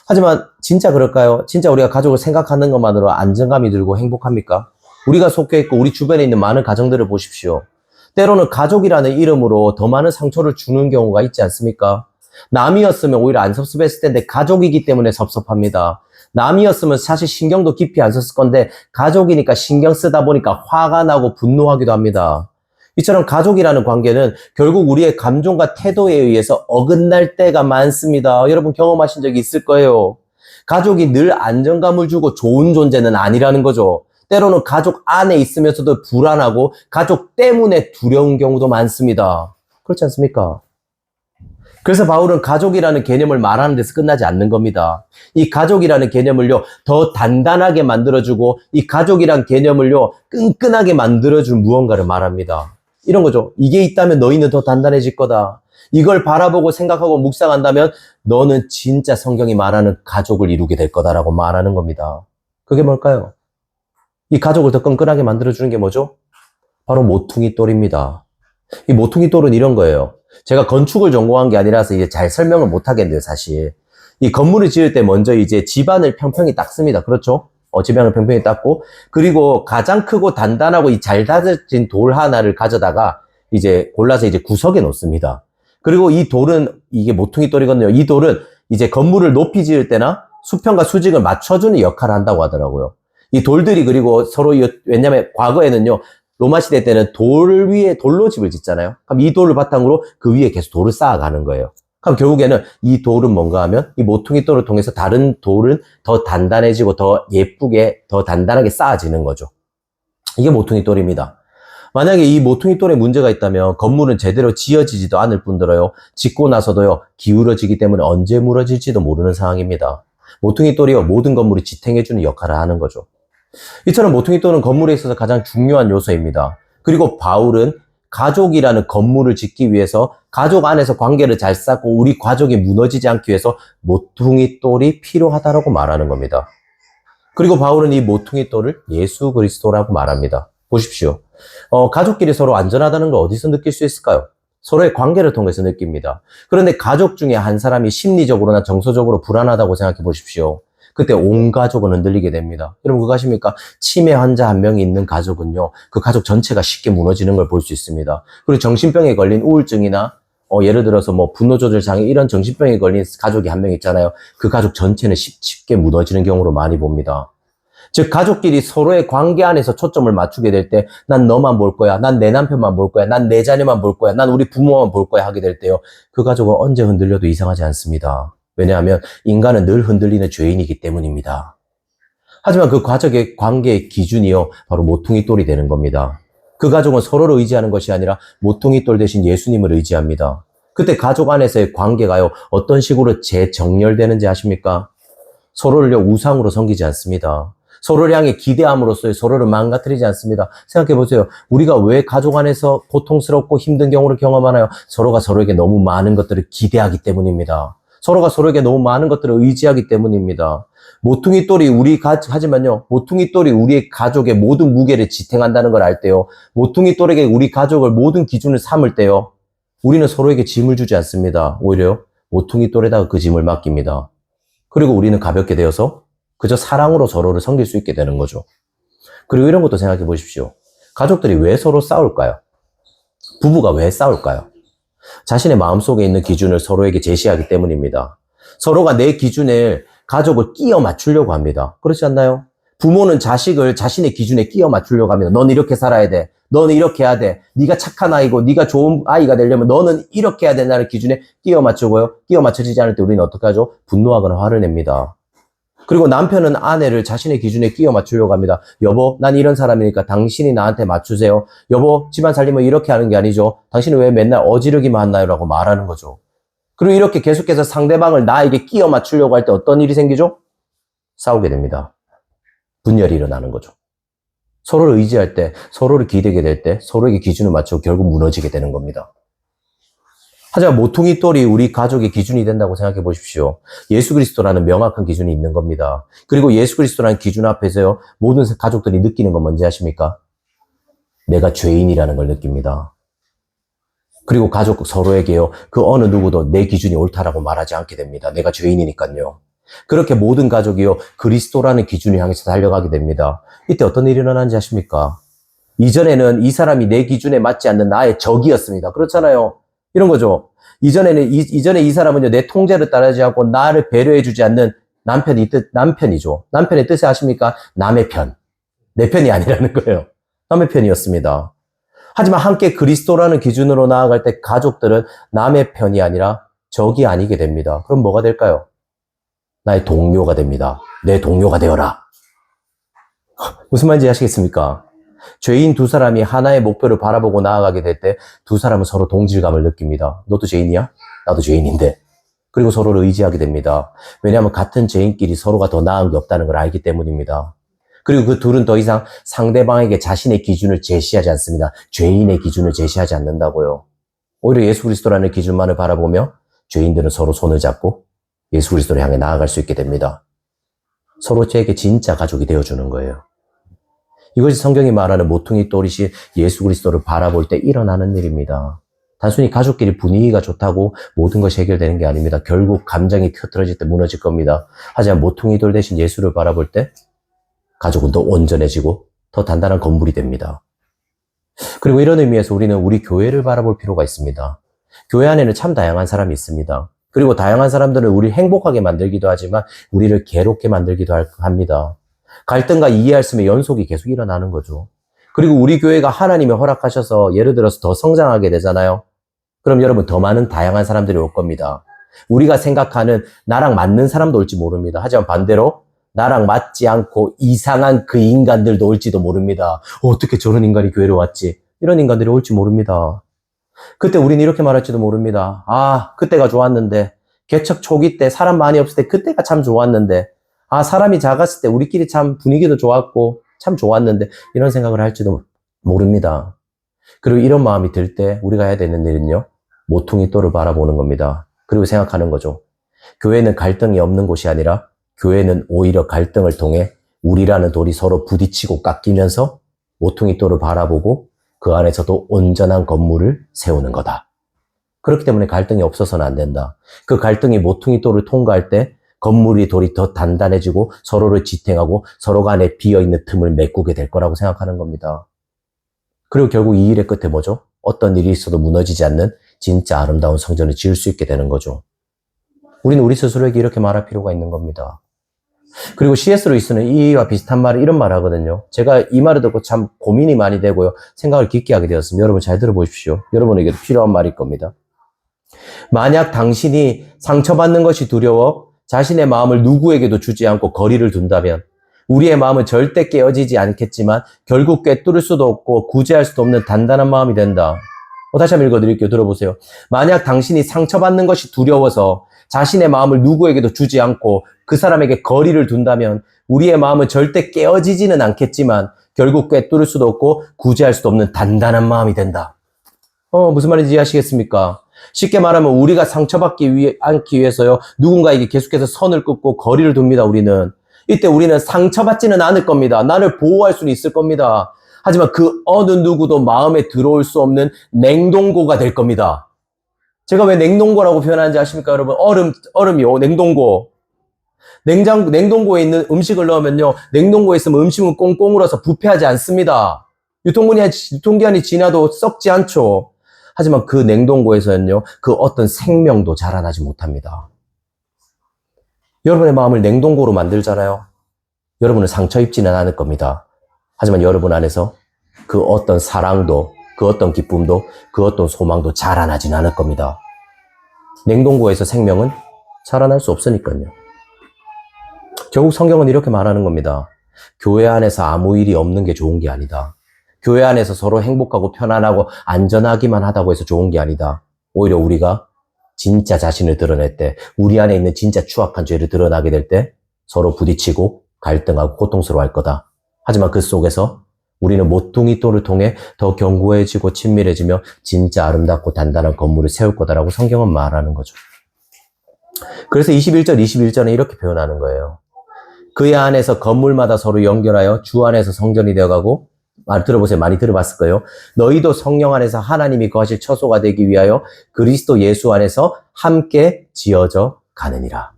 하지만 진짜 그럴까요? 진짜 우리가 가족을 생각하는 것만으로 안정감이 들고 행복합니까? 우리가 속해 있고 우리 주변에 있는 많은 가정들을 보십시오. 때로는 가족이라는 이름으로 더 많은 상처를 주는 경우가 있지 않습니까? 남이었으면 오히려 안 섭섭했을 텐데 가족이기 때문에 섭섭합니다. 남이었으면 사실 신경도 깊이 안 썼을 건데 가족이니까 신경 쓰다 보니까 화가 나고 분노하기도 합니다. 이처럼 가족이라는 관계는 결국 우리의 감정과 태도에 의해서 어긋날 때가 많습니다. 여러분 경험하신 적이 있을 거예요. 가족이 늘 안정감을 주고 좋은 존재는 아니라는 거죠. 때로는 가족 안에 있으면서도 불안하고 가족 때문에 두려운 경우도 많습니다. 그렇지 않습니까? 그래서 바울은 가족이라는 개념을 말하는 데서 끝나지 않는 겁니다. 이 가족이라는 개념을요, 더 단단하게 만들어주고, 이 가족이란 개념을요, 끈끈하게 만들어줄 무언가를 말합니다. 이런 거죠. 이게 있다면 너희는 더 단단해질 거다. 이걸 바라보고 생각하고 묵상한다면 너는 진짜 성경이 말하는 가족을 이루게 될 거다라고 말하는 겁니다. 그게 뭘까요? 이 가족을 더 끈끈하게 만들어주는 게 뭐죠? 바로 모퉁이 돌입니다. 이 모퉁이 돌은 이런 거예요. 제가 건축을 전공한 게 아니라서 이제 잘 설명을 못 하겠네요, 사실. 이 건물을 지을 때 먼저 이제 집안을 평평히 닦습니다. 그렇죠? 집안을 평평히 닦고, 그리고 가장 크고 단단하고 이 잘 다져진 돌 하나를 가져다가 이제 골라서 이제 구석에 놓습니다. 그리고 이 돌은, 이게 모퉁이 돌이거든요. 이 돌은 이제 건물을 높이 지을 때나 수평과 수직을 맞춰주는 역할을 한다고 하더라고요. 이 돌들이 그리고 서로, 왜냐면 과거에는요, 로마 시대 때는 돌 위에 돌로 집을 짓잖아요. 그럼 이 돌을 바탕으로 그 위에 계속 돌을 쌓아가는 거예요. 그럼 결국에는 이 돌은 뭔가 하면 이 모퉁이 돌을 통해서 다른 돌은 더 단단해지고 더 예쁘게 더 단단하게 쌓아지는 거죠. 이게 모퉁이 돌입니다. 만약에 이 모퉁이 돌에 문제가 있다면 건물은 제대로 지어지지도 않을 뿐더러요. 짓고 나서도요. 기울어지기 때문에 언제 무너질지도 모르는 상황입니다. 모퉁이 돌이요. 모든 건물이 지탱해주는 역할을 하는 거죠. 이처럼 모퉁이 돌은 건물에 있어서 가장 중요한 요소입니다. 그리고 바울은 가족이라는 건물을 짓기 위해서 가족 안에서 관계를 잘 쌓고 우리 가족이 무너지지 않기 위해서 모퉁이 돌이 필요하다고 말하는 겁니다. 그리고 바울은 이 모퉁이 돌을 예수 그리스도라고 말합니다. 보십시오. 가족끼리 서로 안전하다는 걸 어디서 느낄 수 있을까요? 서로의 관계를 통해서 느낍니다. 그런데 가족 중에 한 사람이 심리적으로나 정서적으로 불안하다고 생각해 보십시오. 그때 온 가족은 흔들리게 됩니다. 여러분 그거 아십니까? 치매 환자 한 명이 있는 가족은요. 그 가족 전체가 쉽게 무너지는 걸 볼 수 있습니다. 그리고 정신병에 걸린 우울증이나 예를 들어서 뭐 분노조절 장애 이런 정신병에 걸린 가족이 한 명 있잖아요. 그 가족 전체는 쉽게 무너지는 경우로 많이 봅니다. 즉 가족끼리 서로의 관계 안에서 초점을 맞추게 될 때 난 너만 볼 거야. 난 내 남편만 볼 거야. 난 내 자녀만 볼 거야. 난 우리 부모만 볼 거야 하게 될 때요. 그 가족은 언제 흔들려도 이상하지 않습니다. 왜냐하면 인간은 늘 흔들리는 죄인이기 때문입니다. 하지만 그 가족의 관계의 기준이요. 바로 모퉁이 돌이 되는 겁니다. 그 가족은 서로를 의지하는 것이 아니라 모퉁이 돌 대신 예수님을 의지합니다. 그때 가족 안에서의 관계가요. 어떤 식으로 재정렬되는지 아십니까? 서로를 우상으로 섬기지 않습니다. 서로를 향해 기대함으로써 서로를 망가뜨리지 않습니다. 생각해 보세요. 우리가 왜 가족 안에서 고통스럽고 힘든 경우를 경험하나요? 서로가 서로에게 너무 많은 것들을 기대하기 때문입니다. 서로가 서로에게 너무 많은 것들을 의지하기 때문입니다. 모퉁이 돌이 하지만요, 모퉁이 돌이 우리의 가족의 모든 무게를 지탱한다는 걸 알 때요, 모퉁이 돌에게 우리 가족을 모든 기준을 삼을 때요, 우리는 서로에게 짐을 주지 않습니다. 오히려 모퉁이 돌에다가 그 짐을 맡깁니다. 그리고 우리는 가볍게 되어서 그저 사랑으로 서로를 섬길 수 있게 되는 거죠. 그리고 이런 것도 생각해 보십시오. 가족들이 왜 서로 싸울까요? 부부가 왜 싸울까요? 자신의 마음속에 있는 기준을 서로에게 제시하기 때문입니다. 서로가 내 기준에 가족을 끼워 맞추려고 합니다. 그렇지 않나요? 부모는 자식을 자신의 기준에 끼워 맞추려고 합니다. 너는 이렇게 살아야 돼. 너는 이렇게 해야 돼. 네가 착한 아이고 네가 좋은 아이가 되려면 너는 이렇게 해야 된다는 기준에 끼워 맞추고요. 끼워 맞춰지지 않을 때 우리는 어떻게 하죠? 분노하거나 화를 냅니다. 그리고 남편은 아내를 자신의 기준에 끼워 맞추려고 합니다. 여보, 난 이런 사람이니까 당신이 나한테 맞추세요. 여보, 집안 살림은 이렇게 하는 게 아니죠. 당신은 왜 맨날 어지르기만 하나요? 라고 말하는 거죠. 그리고 이렇게 계속해서 상대방을 나에게 끼워 맞추려고 할 때 어떤 일이 생기죠? 싸우게 됩니다. 분열이 일어나는 거죠. 서로를 의지할 때, 서로를 기대게 될 때, 서로에게 기준을 맞추고 결국 무너지게 되는 겁니다. 하지만 모퉁이 돌이 우리 가족의 기준이 된다고 생각해 보십시오. 예수 그리스도라는 명확한 기준이 있는 겁니다. 그리고 예수 그리스도라는 기준 앞에서요, 모든 가족들이 느끼는 건 뭔지 아십니까? 내가 죄인이라는 걸 느낍니다. 그리고 가족 서로에게요, 그 어느 누구도 내 기준이 옳다라고 말하지 않게 됩니다. 내가 죄인이니까요. 그렇게 모든 가족이요, 그리스도라는 기준을 향해서 달려가게 됩니다. 이때 어떤 일이 일어나는지 아십니까? 이전에는 이 사람이 내 기준에 맞지 않는 나의 적이었습니다. 그렇잖아요. 이런 거죠. 이전에 이 사람은요, 내 통제를 따르지 않고 나를 배려해주지 않는 남편이죠. 남편의 뜻이 아십니까? 남의 편. 내 편이 아니라는 거예요. 남의 편이었습니다. 하지만 함께 그리스도라는 기준으로 나아갈 때 가족들은 남의 편이 아니라 적이 아니게 됩니다. 그럼 뭐가 될까요? 나의 동료가 됩니다. 내 동료가 되어라. 무슨 말인지 아시겠습니까? 죄인 두 사람이 하나의 목표를 바라보고 나아가게 될 때 두 사람은 서로 동질감을 느낍니다. 너도 죄인이야? 나도 죄인인데. 그리고 서로를 의지하게 됩니다. 왜냐하면 같은 죄인끼리 서로가 더 나은 게 없다는 걸 알기 때문입니다. 그리고 그 둘은 더 이상 상대방에게 자신의 기준을 제시하지 않습니다. 죄인의 기준을 제시하지 않는다고요. 오히려 예수 그리스도라는 기준만을 바라보며 죄인들은 서로 손을 잡고 예수 그리스도를 향해 나아갈 수 있게 됩니다. 서로 저에게 진짜 가족이 되어주는 거예요. 이것이 성경이 말하는 모퉁이 돌이신 예수 그리스도를 바라볼 때 일어나는 일입니다. 단순히 가족끼리 분위기가 좋다고 모든 것이 해결되는 게 아닙니다. 결국 감정이 켜트러질 때 무너질 겁니다. 하지만 모퉁이 돌 대신 예수를 바라볼 때 가족은 더 온전해지고 더 단단한 건물이 됩니다. 그리고 이런 의미에서 우리는 우리 교회를 바라볼 필요가 있습니다. 교회 안에는 참 다양한 사람이 있습니다. 그리고 다양한 사람들은 우리를 행복하게 만들기도 하지만 우리를 괴롭게 만들기도 합니다. 갈등과 이해할수의 연속이 계속 일어나는 거죠. 그리고 우리 교회가 하나님이 허락하셔서 예를 들어서 더 성장하게 되잖아요. 그럼 여러분 더 많은 다양한 사람들이 올 겁니다. 우리가 생각하는 나랑 맞는 사람도 올지 모릅니다. 하지만 반대로 나랑 맞지 않고 이상한 그 인간들도 올지도 모릅니다. 어떻게 저런 인간이 교회로 왔지? 이런 인간들이 올지 모릅니다. 그때 우리는 이렇게 말할지도 모릅니다. 아, 그때가 좋았는데, 개척 초기 때 사람 많이 없을 때 그때가 참 좋았는데, 아, 사람이 작았을 때 우리끼리 참 분위기도 좋았고 참 좋았는데 이런 생각을 할지도 모릅니다. 그리고 이런 마음이 들 때 우리가 해야 되는 일은요, 모퉁이 돌을 바라보는 겁니다. 그리고 생각하는 거죠. 교회는 갈등이 없는 곳이 아니라 교회는 오히려 갈등을 통해 우리라는 돌이 서로 부딪히고 깎이면서 모퉁이 돌을 바라보고 그 안에서도 온전한 건물을 세우는 거다. 그렇기 때문에 갈등이 없어서는 안 된다. 그 갈등이 모퉁이 돌을 통과할 때 건물이 돌이 더 단단해지고 서로를 지탱하고 서로 간에 비어있는 틈을 메꾸게 될 거라고 생각하는 겁니다. 그리고 결국 이 일의 끝에 뭐죠? 어떤 일이 있어도 무너지지 않는 진짜 아름다운 성전을 지을 수 있게 되는 거죠. 우리는 우리 스스로에게 이렇게 말할 필요가 있는 겁니다. 그리고 C.S. 루이스는 이와 비슷한 말을 이런 말을 하거든요. 제가 이 말을 듣고 참 고민이 많이 되고요. 생각을 깊게 하게 되었습니다. 여러분 잘 들어보십시오. 여러분에게도 필요한 말일 겁니다. 만약 당신이 상처받는 것이 두려워 자신의 마음을 누구에게도 주지 않고 거리를 둔다면 우리의 마음은 절대 깨어지지 않겠지만 결국 꿰뚫을 수도 없고 구제할 수도 없는 단단한 마음이 된다. 다시 한번 읽어드릴게요. 들어보세요. 만약 당신이 상처받는 것이 두려워서 자신의 마음을 누구에게도 주지 않고 그 사람에게 거리를 둔다면 우리의 마음은 절대 깨어지지는 않겠지만 결국 꿰뚫을 수도 없고 구제할 수도 없는 단단한 마음이 된다. 무슨 말인지 이해하시겠습니까? 쉽게 말하면 우리가 상처받지 않기 위해서요. 누군가에게 계속해서 선을 긋고 거리를 둡니다. 우리는. 이때 우리는 상처받지는 않을 겁니다. 나를 보호할 수는 있을 겁니다. 하지만 그 어느 누구도 마음에 들어올 수 없는 냉동고가 될 겁니다. 제가 왜 냉동고라고 표현하는지 아십니까, 여러분? 얼음이요, 냉동고. 냉동고에 있는 음식을 넣으면요, 냉동고에 있으면 음식은 꽁꽁 울어서 부패하지 않습니다. 유통기한이 지나도 썩지 않죠. 하지만 그 냉동고에서는요, 그 어떤 생명도 자라나지 못합니다. 여러분의 마음을 냉동고로 만들잖아요. 여러분은 상처 입지는 않을 겁니다. 하지만 여러분 안에서 그 어떤 사랑도, 그 어떤 기쁨도, 그 어떤 소망도 자라나진 않을 겁니다. 냉동고에서 생명은 자라날 수 없으니까요. 결국 성경은 이렇게 말하는 겁니다. 교회 안에서 아무 일이 없는 게 좋은 게 아니다. 교회 안에서 서로 행복하고 편안하고 안전하기만 하다고 해서 좋은 게 아니다. 오히려 우리가 진짜 자신을 드러낼 때, 우리 안에 있는 진짜 추악한 죄를 드러나게 될 때 서로 부딪히고 갈등하고 고통스러워할 거다. 하지만 그 속에서 우리는 모퉁이 돌을 통해 더 견고해지고 친밀해지며 진짜 아름답고 단단한 건물을 세울 거다라고 성경은 말하는 거죠. 그래서 21절에 이렇게 표현하는 거예요. 그의 안에서 건물마다 서로 연결하여 주 안에서 성전이 되어가고, 들어보세요. 많이 들어봤을 거예요. 너희도 성령 안에서 하나님이 거하실 처소가 되기 위하여 그리스도 예수 안에서 함께 지어져 가느니라.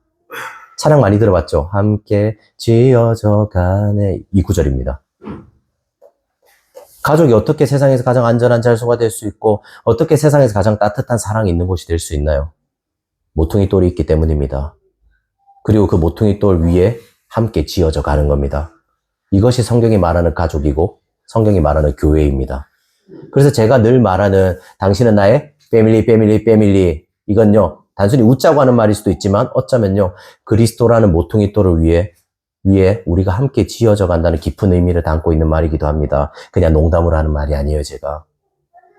찬양 많이 들어봤죠? 함께 지어져 가네. 이 구절입니다. 가족이 어떻게 세상에서 가장 안전한 장소가 될 수 있고 어떻게 세상에서 가장 따뜻한 사랑이 있는 곳이 될 수 있나요? 모퉁이 돌이 있기 때문입니다. 그리고 그 모퉁이 돌 위에 함께 지어져 가는 겁니다. 이것이 성경이 말하는 가족이고 성경이 말하는 교회입니다. 그래서 제가 늘 말하는 당신은 나의 패밀리 이건요, 단순히 웃자고 하는 말일 수도 있지만 어쩌면요, 그리스도라는 모퉁이 돌을 위에 우리가 함께 지어져 간다는 깊은 의미를 담고 있는 말이기도 합니다. 그냥 농담으로 하는 말이 아니에요, 제가.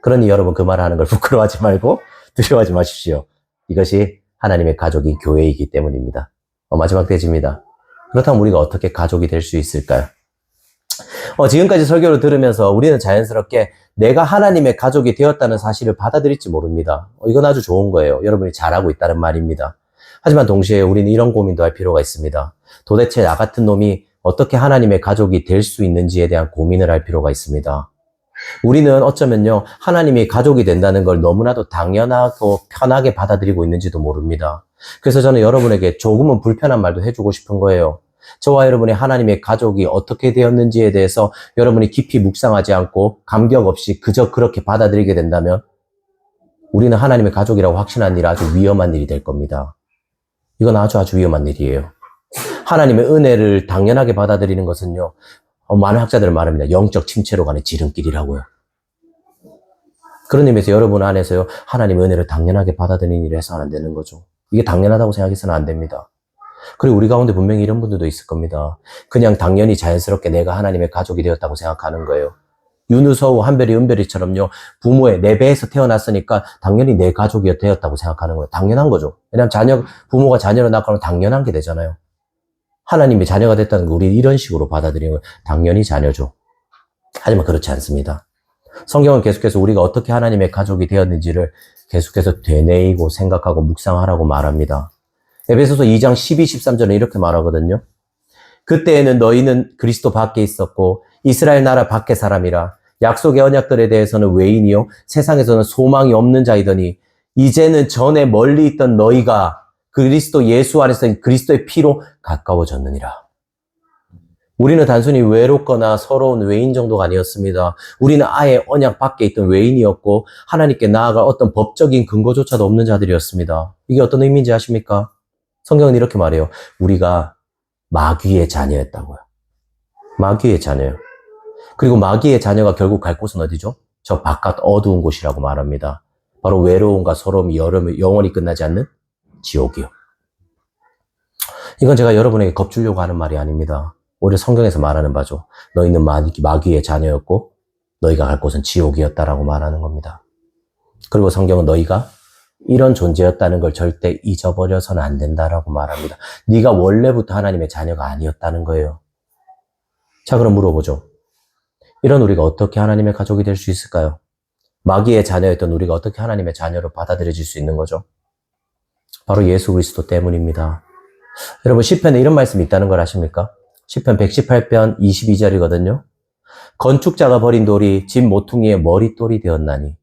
그러니 여러분 그 말을 하는 걸 부끄러워하지 말고 두려워하지 마십시오. 이것이 하나님의 가족인 교회이기 때문입니다. 마지막 대지입니다. 그렇다면 우리가 어떻게 가족이 될 수 있을까요? 지금까지 설교를 들으면서 우리는 자연스럽게 내가 하나님의 가족이 되었다는 사실을 받아들일지 모릅니다. 이건 아주 좋은 거예요. 여러분이 잘하고 있다는 말입니다. 하지만 동시에 우리는 이런 고민도 할 필요가 있습니다. 도대체 나 같은 놈이 어떻게 하나님의 가족이 될 수 있는지에 대한 고민을 할 필요가 있습니다. 우리는 어쩌면요, 하나님이 가족이 된다는 걸 너무나도 당연하고 편하게 받아들이고 있는지도 모릅니다. 그래서 저는 여러분에게 조금은 불편한 말도 해주고 싶은 거예요. 저와 여러분이 하나님의 가족이 어떻게 되었는지에 대해서 여러분이 깊이 묵상하지 않고 감격 없이 그저 그렇게 받아들이게 된다면 우리는 하나님의 가족이라고 확신한 일 아주 위험한 일이 될 겁니다. 이건 아주 위험한 일이에요. 하나님의 은혜를 당연하게 받아들이는 것은요, 많은 학자들은 말합니다. 영적 침체로 가는 지름길이라고요. 그런 의미에서 여러분 안에서요, 하나님의 은혜를 당연하게 받아들이는 일을 해서는 안 되는 거죠. 이게 당연하다고 생각해서는 안 됩니다. 그리고 우리 가운데 분명히 이런 분들도 있을 겁니다. 그냥 당연히 자연스럽게 내가 하나님의 가족이 되었다고 생각하는 거예요. 윤우서우, 한별이, 은별이처럼요, 부모의 내 배에서 태어났으니까 당연히 내 가족이 되었다고 생각하는 거예요. 당연한 거죠. 왜냐하면 부모가 자녀를 낳고는 당연한 게 되잖아요. 하나님이 자녀가 됐다는 거 우리 이런 식으로 받아들이는 거 당연히 자녀죠. 하지만 그렇지 않습니다. 성경은 계속해서 우리가 어떻게 하나님의 가족이 되었는지를 계속해서 되뇌이고 생각하고 묵상하라고 말합니다. 에베소서 2장 12, 13절은 이렇게 말하거든요. 그때에는 너희는 그리스도 밖에 있었고 이스라엘 나라 밖의 사람이라 약속의 언약들에 대해서는 외인이요 세상에서는 소망이 없는 자이더니 이제는 전에 멀리 있던 너희가 그리스도 예수 안에서 그리스도의 피로 가까워졌느니라. 우리는 단순히 외롭거나 서러운 외인 정도가 아니었습니다. 우리는 아예 언약 밖에 있던 외인이었고 하나님께 나아갈 어떤 법적인 근거조차도 없는 자들이었습니다. 이게 어떤 의미인지 아십니까? 성경은 이렇게 말해요. 우리가 마귀의 자녀였다고요. 마귀의 자녀요. 그리고 마귀의 자녀가 결국 갈 곳은 어디죠? 저 바깥 어두운 곳이라고 말합니다. 바로 외로움과 서러움이 영원히 끝나지 않는 지옥이요. 이건 제가 여러분에게 겁주려고 하는 말이 아닙니다. 오히려 성경에서 말하는 바죠. 너희는 마귀의 자녀였고 너희가 갈 곳은 지옥이었다라고 말하는 겁니다. 그리고 성경은 너희가 이런 존재였다는 걸 절대 잊어버려서는 안 된다라고 말합니다. 네가 원래부터 하나님의 자녀가 아니었다는 거예요. 자, 그럼 물어보죠. 이런 우리가 어떻게 하나님의 가족이 될 수 있을까요? 마귀의 자녀였던 우리가 어떻게 하나님의 자녀로 받아들여질 수 있는 거죠? 바로 예수 그리스도 때문입니다. 여러분, 시편에 이런 말씀이 있다는 걸 아십니까? 시편 118편 22절이거든요. 건축자가 버린 돌이 집 모퉁이의 머릿돌이 되었나니.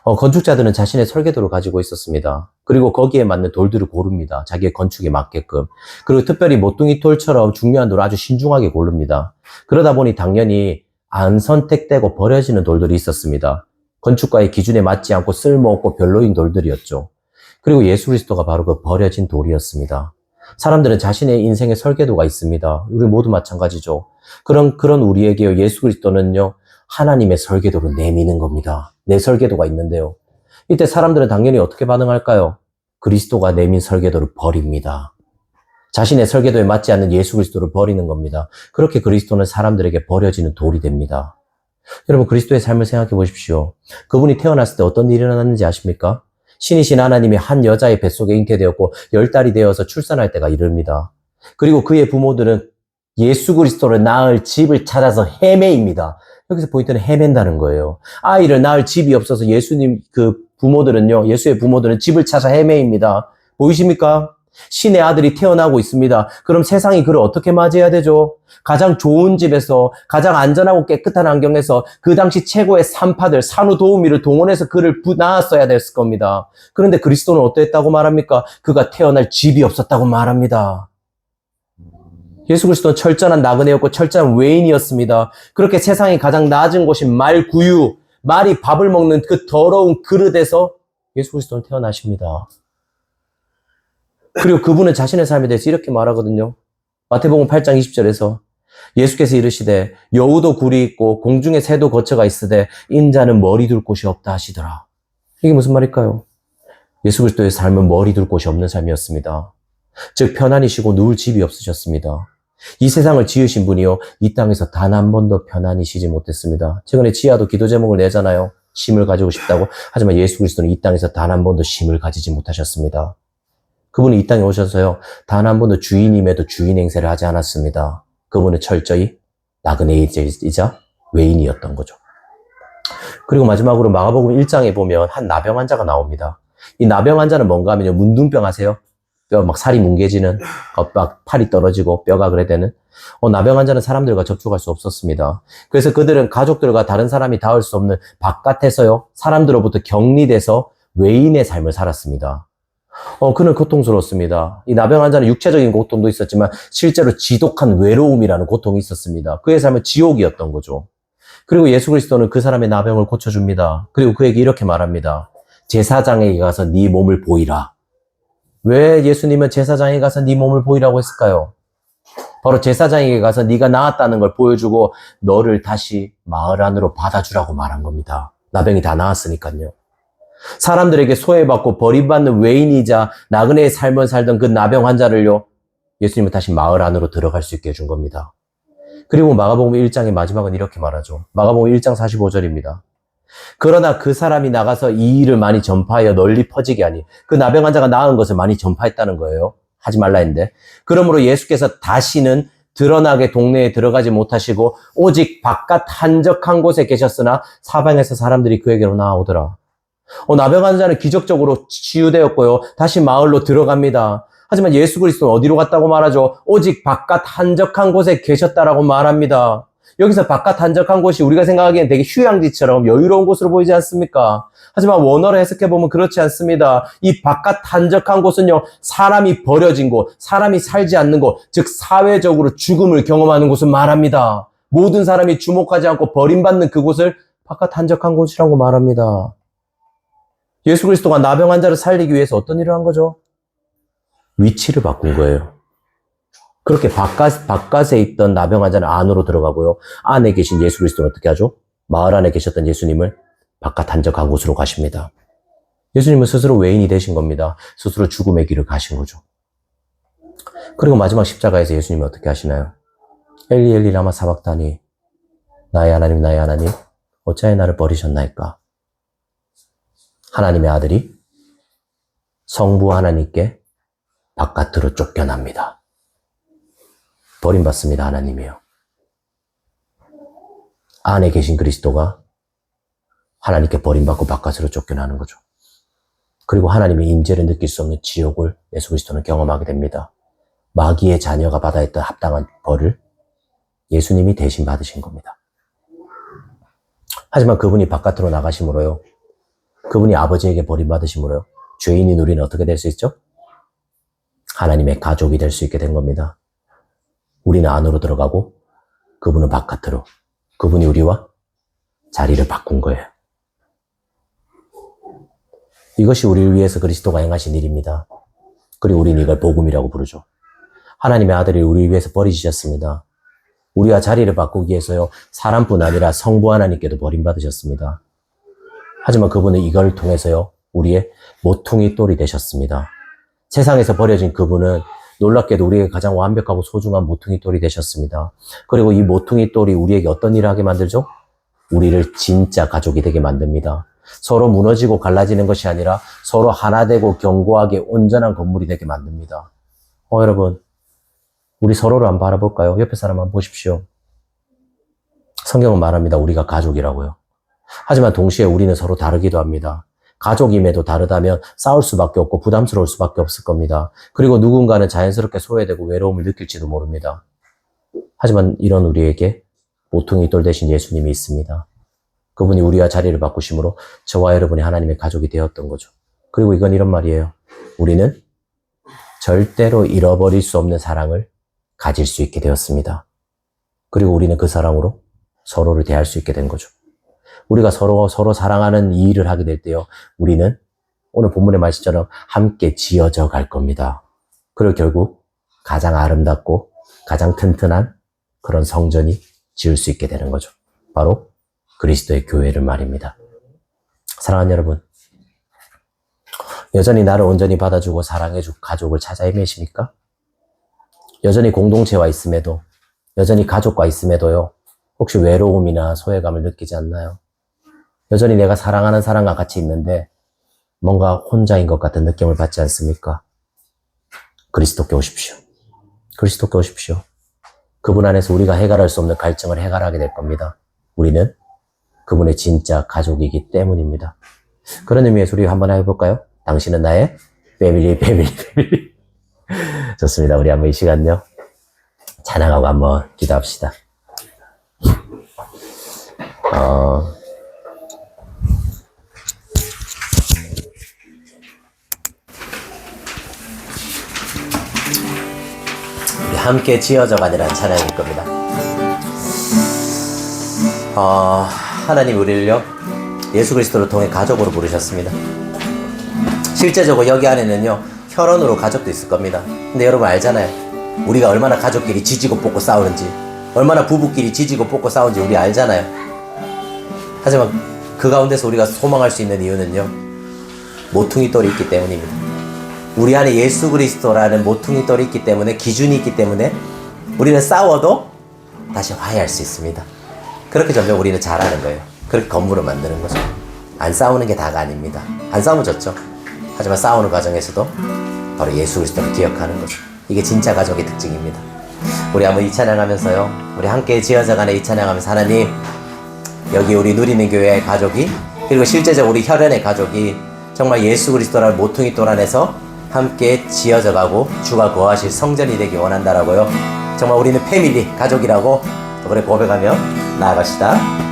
건축자들은 자신의 설계도를 가지고 있었습니다. 그리고 거기에 맞는 돌들을 고릅니다. 자기의 건축에 맞게끔. 그리고 특별히 모퉁이 돌처럼 중요한 돌을 아주 신중하게 고릅니다. 그러다 보니 당연히 안 선택되고 버려지는 돌들이 있었습니다. 건축가의 기준에 맞지 않고 쓸모없고 별로인 돌들이었죠. 그리고 예수 그리스도가 바로 그 버려진 돌이었습니다. 사람들은 자신의 인생의 설계도가 있습니다. 우리 모두 마찬가지죠. 그런 우리에게요, 예수 그리스도는요, 하나님의 설계도를 내미는 겁니다. 내 설계도가 있는데요. 이때 사람들은 당연히 어떻게 반응할까요? 그리스도가 내민 설계도를 버립니다. 자신의 설계도에 맞지 않는 예수 그리스도를 버리는 겁니다. 그렇게 그리스도는 사람들에게 버려지는 돌이 됩니다. 여러분, 그리스도의 삶을 생각해 보십시오. 그분이 태어났을 때 어떤 일이 일어났는지 아십니까? 신이신 하나님이 한 여자의 뱃속에 잉태되었고 10달이 되어서 출산할 때가 이릅니다. 그리고 그의 부모들은 예수 그리스도를 낳을 집을 찾아서 헤매입니다. 여기서 포인트는 헤맨다는 거예요. 아이를 낳을 집이 없어서 예수의 부모들은 집을 찾아 헤매입니다. 보이십니까? 신의 아들이 태어나고 있습니다. 그럼 세상이 그를 어떻게 맞이해야 되죠? 가장 좋은 집에서, 가장 안전하고 깨끗한 환경에서 그 당시 최고의 산파들, 산후도우미를 동원해서 그를 낳았어야 됐을 겁니다. 그런데 그리스도는 어떠했다고 말합니까? 그가 태어날 집이 없었다고 말합니다. 예수 그리스도는 철저한 나그네였고 철저한 외인이었습니다. 그렇게 세상이 가장 낮은 곳인 말구유, 말이 밥을 먹는 그 더러운 그릇에서 예수 그리스도는 태어나십니다. 그리고 그분은 자신의 삶에 대해서 이렇게 말하거든요. 마태복음 8장 20절에서 예수께서 이르시되 여우도 굴이 있고 공중에 새도 거처가 있으되 인자는 머리 둘 곳이 없다 하시더라. 이게 무슨 말일까요? 예수 그리스도의 삶은 머리 둘 곳이 없는 삶이었습니다. 즉 편안히 쉬고 누울 집이 없으셨습니다. 이 세상을 지으신 분이요 이 땅에서 단 한 번도 편안히 쉬지 못했습니다. 최근에 지하도 기도 제목을 내잖아요. 쉼을 가지고 싶다고. 하지만 예수 그리스도는 이 땅에서 단 한 번도 쉼을 가지지 못하셨습니다. 그분은 이 땅에 오셔서요 단 한 번도 주인임에도 주인 행세를 하지 않았습니다. 그분은 철저히 나그네이자 외인이었던 거죠. 그리고 마지막으로 마가복음 1장에 보면 한 나병 환자가 나옵니다. 이 나병 환자는 뭔가 하면요 문둥병 아세요? 뼈 막 살이 뭉개지는, 막 팔이 떨어지고 뼈가 그래 되는. 나병 환자는 사람들과 접촉할 수 없었습니다. 그래서 그들은 가족들과 다른 사람이 닿을 수 없는 바깥에서요 사람들로부터 격리돼서 외인의 삶을 살았습니다. 그는 고통스러웠습니다. 이 나병 환자는 육체적인 고통도 있었지만 실제로 지독한 외로움이라는 고통이 있었습니다. 그의 삶은 지옥이었던 거죠. 그리고 예수 그리스도는 그 사람의 나병을 고쳐줍니다. 그리고 그에게 이렇게 말합니다. 제사장에게 가서 네 몸을 보이라. 왜 예수님은 제사장에게 가서 네 몸을 보이라고 했을까요? 바로 제사장에게 가서 네가 나았다는 걸 보여주고 너를 다시 마을 안으로 받아주라고 말한 겁니다. 나병이 다 나았으니까요. 사람들에게 소외받고 버림받는 외인이자 나그네의 삶을 살던 그 나병 환자를요 예수님은 다시 마을 안으로 들어갈 수 있게 해준 겁니다. 그리고 마가복음 1장의 마지막은 이렇게 말하죠. 마가복음 1장 45절입니다. 그러나 그 사람이 나가서 이 일을 많이 전파하여 널리 퍼지게 하니 그 나병 환자가 나은 것을 많이 전파했다는 거예요. 하지 말라 했는데. 그러므로 예수께서 다시는 드러나게 동네에 들어가지 못하시고 오직 바깥 한적한 곳에 계셨으나 사방에서 사람들이 그에게로 나아오더라. 나병 환자는 기적적으로 치유되었고요. 다시 마을로 들어갑니다. 하지만 예수 그리스도는 어디로 갔다고 말하죠? 오직 바깥 한적한 곳에 계셨다라고 말합니다. 여기서 바깥 한적한 곳이 우리가 생각하기엔 되게 휴양지처럼 여유로운 곳으로 보이지 않습니까? 하지만 원어로 해석해보면 그렇지 않습니다. 이 바깥 한적한 곳은요, 사람이 버려진 곳, 사람이 살지 않는 곳, 즉 사회적으로 죽음을 경험하는 곳을 말합니다. 모든 사람이 주목하지 않고 버림받는 그곳을 바깥 한적한 곳이라고 말합니다. 예수 그리스도가 나병 환자를 살리기 위해서 어떤 일을 한 거죠? 위치를 바꾼 거예요. 그렇게 바깥에 있던 나병 환자는 안으로 들어가고요. 안에 계신 예수 그리스도는 어떻게 하죠? 마을 안에 계셨던 예수님을 바깥 한적한 곳으로 가십니다. 예수님은 스스로 외인이 되신 겁니다. 스스로 죽음의 길을 가신 거죠. 그리고 마지막 십자가에서 예수님이 어떻게 하시나요? 엘리 엘리 라마 사박다니 나의 하나님 어찌하여 나를 버리셨나이까? 하나님의 아들이 성부 하나님께 바깥으로 쫓겨납니다. 버림받습니다. 하나님이요. 안에 계신 그리스도가 하나님께 버림받고 바깥으로 쫓겨나는 거죠. 그리고 하나님의 임재를 느낄 수 없는 지옥을 예수 그리스도는 경험하게 됩니다. 마귀의 자녀가 받아야 했던 합당한 벌을 예수님이 대신 받으신 겁니다. 하지만 그분이 바깥으로 나가심으로요. 그분이 아버지에게 버림받으심으로요. 죄인인 우리는 어떻게 될 수 있죠? 하나님의 가족이 될 수 있게 된 겁니다. 우리는 안으로 들어가고 그분은 바깥으로. 그분이 우리와 자리를 바꾼 거예요. 이것이 우리를 위해서 그리스도가 행하신 일입니다. 그리고 우리는 이걸 복음이라고 부르죠. 하나님의 아들이 우리를 위해서 버리셨습니다. 우리와 자리를 바꾸기 위해서요. 사람뿐 아니라 성부 하나님께도 버림받으셨습니다. 하지만 그분은 이걸 통해서요. 우리의 모퉁이 돌이 되셨습니다. 세상에서 버려진 그분은 놀랍게도 우리에게 가장 완벽하고 소중한 모퉁이 돌이 되셨습니다. 그리고 이 모퉁이 돌이 우리에게 어떤 일을 하게 만들죠? 우리를 진짜 가족이 되게 만듭니다. 서로 무너지고 갈라지는 것이 아니라 서로 하나 되고 견고하게 온전한 건물이 되게 만듭니다. 여러분, 우리 서로를 한번 바라볼까요? 옆에 사람 한번 보십시오. 성경은 말합니다. 우리가 가족이라고요. 하지만 동시에 우리는 서로 다르기도 합니다. 가족임에도 다르다면 싸울 수밖에 없고 부담스러울 수밖에 없을 겁니다. 그리고 누군가는 자연스럽게 소외되고 외로움을 느낄지도 모릅니다. 하지만 이런 우리에게 모퉁이 돌 대신 예수님이 있습니다. 그분이 우리와 자리를 바꾸심으로 저와 여러분이 하나님의 가족이 되었던 거죠. 그리고 이건 이런 말이에요. 우리는 절대로 잃어버릴 수 없는 사랑을 가질 수 있게 되었습니다. 그리고 우리는 그 사랑으로 서로를 대할 수 있게 된 거죠. 우리가 서로 사랑하는 이 일을 하게 될 때요. 우리는 오늘 본문의 말씀처럼 함께 지어져 갈 겁니다. 그리고 결국 가장 아름답고 가장 튼튼한 그런 성전이 지을 수 있게 되는 거죠. 바로 그리스도의 교회를 말입니다. 사랑하는 여러분, 여전히 나를 온전히 받아주고 사랑해주고 가족을 찾아 헤매십니까? 여전히 공동체와 있음에도, 여전히 가족과 있음에도요, 혹시 외로움이나 소외감을 느끼지 않나요? 여전히 내가 사랑하는 사람과 같이 있는데 뭔가 혼자인 것 같은 느낌을 받지 않습니까? 그리스도께 오십시오. 그리스도께 오십시오. 그분 안에서 우리가 해결할 수 없는 갈증을 해결하게 될 겁니다. 우리는 그분의 진짜 가족이기 때문입니다. 그런 의미에서 우리 한번 해볼까요? 당신은 나의 패밀리. 좋습니다. 우리 한번 이 시간요, 찬양하고 한번 기도합시다. 우리 함께 지어져가니라는 찬양일 겁니다. 하나님 우리를요, 예수 그리스도를 통해 가족으로 부르셨습니다. 실제적으로 여기 안에는요, 혈연으로 가족도 있을 겁니다. 근데 여러분 알잖아요. 우리가 얼마나 가족끼리 지지고 볶고 싸우는지, 얼마나 부부끼리 지지고 볶고 싸우는지 우리 알잖아요. 하지만 그 가운데서 우리가 소망할 수 있는 이유는요, 모퉁이 돌이 있기 때문입니다. 우리 안에 예수 그리스도라는 모퉁이 돌이 있기 때문에, 기준이 있기 때문에 우리는 싸워도 다시 화해할 수 있습니다. 그렇게 점점 우리는 잘하는 거예요. 그렇게 건물을 만드는 거죠. 안 싸우는 게 다가 아닙니다. 안 싸우면 좋죠. 하지만 싸우는 과정에서도 바로 예수 그리스도를 기억하는 거죠. 이게 진짜 가족의 특징입니다. 우리 한번 이 찬양하면서요, 우리 함께 지어져가는 이 찬양하면서, 하나님, 여기 우리 누리는 교회의 가족이, 그리고 실제적으로 우리 혈연의 가족이 정말 예수 그리스도라는 모퉁이 돌 안에서 함께 지어져가고 주가 거하실 성전이 되기 원한다라고요. 정말 우리는 패밀리, 가족이라고 그래 고백하며 나아갑시다.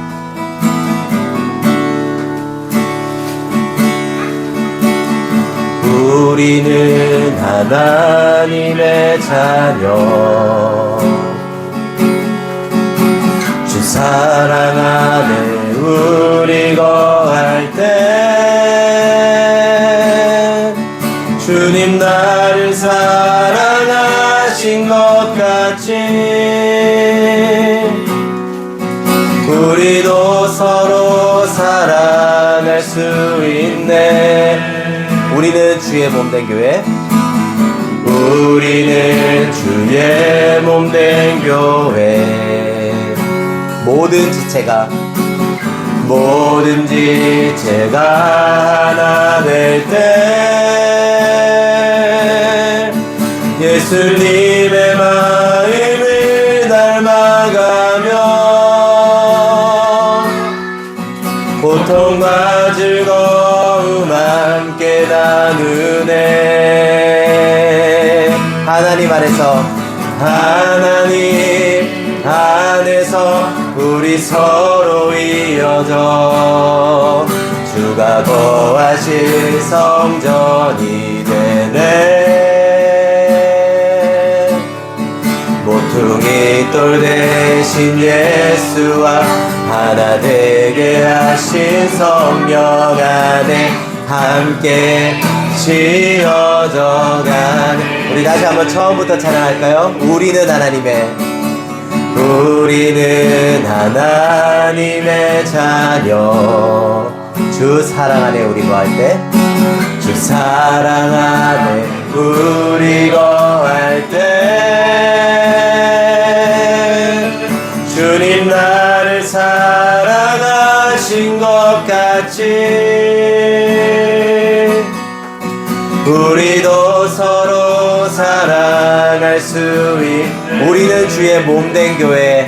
우리는 하나님의 자녀, 주 사랑 안에 우리 거할 때 주님 나를 사랑하신 것 같이 우리도 서로 사랑할 수 있네. 우리는 주의 몸된 교회, 우리는 주의 몸된 교회. 모든 지체가 하나 될 때 예수님의 마음을 닮아가며 고통과 즐거움 함께 나누네. 하나님 안에서 우리 서로 이어져 주가 거하실 성전이 되네. 모퉁이 돌 대신 예수와 하나 되게 하신 성령 안에 함께 지어져가네. 우리 다시 한번 처음부터 찬양할까요? 우리는 하나님의 자녀, 주 사랑 안에 우리 거할 때, 주 사랑 안에 우리 거할 때 주님 나를 사랑하신 것 같이 우리도 서로 사랑할 수 있는. 우리는 주의 몸된 교회,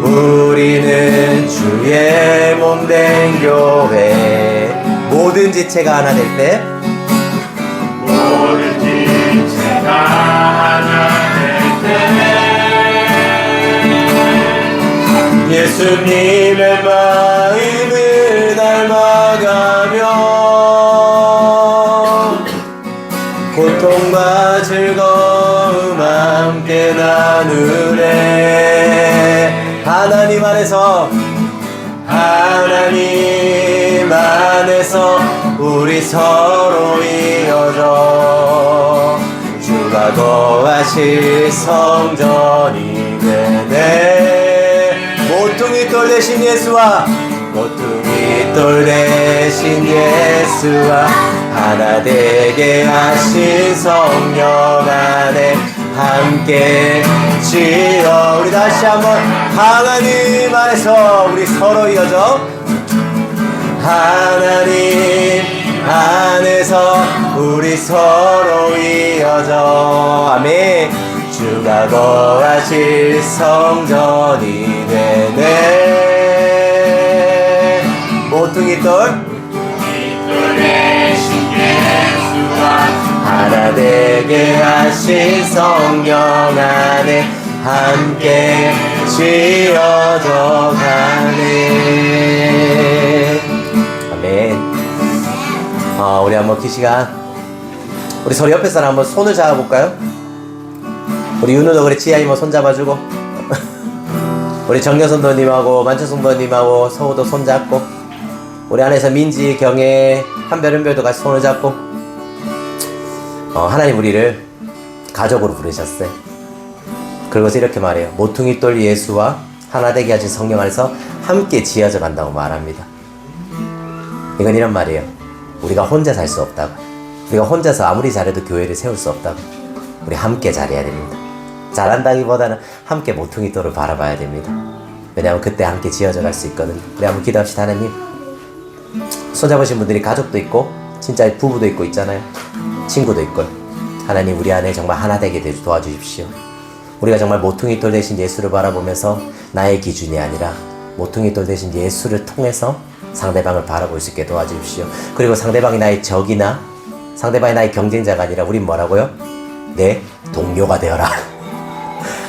우리는 주의 몸된 교회. 모든 지체가 하나 될 때, 모든 지체가 하나 될 때 예수님의 마음을 닮아가며 고통과 즐거움 함께 나누네. 하나님 안에서 우리 서로 이어져 주가 거하실 성전이 되네. 모퉁이 돌 대신 예수와 모퉁이 돌 대신 예수와 하나 되게 하신 성령 안에 함께 지어. 우리 다시 한번 하나님 안에서 우리 서로 이어져. 하나님 안에서 우리 서로 이어져. 아멘. 주가 거하실 성전이 되네. 모퉁이 돌
대신 예수와
하나 되게 하신 성령 안에 함께 지어져 가네. 아멘. 우리 한번 그 시간 우리 서로 옆에 사람 한번 손을 잡아볼까요? 우리 윤우도 그래 지아이 뭐 손 잡아주고 우리 정여선도님하고 만천성도님하고 서우도 손 잡고 우리 안에서 민지, 경혜, 한별, 은별도 같이 손을 잡고 하나님 우리를 가족으로 부르셨어요. 그리고서 이렇게 말해요. 모퉁이 돌 예수와 하나 되게 하신 성령 안에서 함께 지어져 간다고 말합니다. 이건 이런 말이에요. 우리가 혼자 살 수 없다고. 우리가 혼자서 아무리 잘해도 교회를 세울 수 없다고. 우리 함께 잘해야 됩니다. 잘한다기보다는 함께 모퉁이 돌을 바라봐야 됩니다. 왜냐하면 그때 함께 지어져 갈 수 있거든요. 우리 한번 기도합시다. 하나님, 손잡으신 분들이 가족도 있고 진짜 부부도 있고 있잖아요. 친구도 있고. 하나님 우리 안에 정말 하나 되게 도와주십시오. 우리가 정말 모퉁이 돌 대신 예수를 바라보면서 나의 기준이 아니라 모퉁이 돌 대신 예수를 통해서 상대방을 바라볼 수 있게 도와주십시오. 그리고 상대방이 나의 적이나 상대방이 나의 경쟁자가 아니라 우린 뭐라고요? 내 동료가 되어라.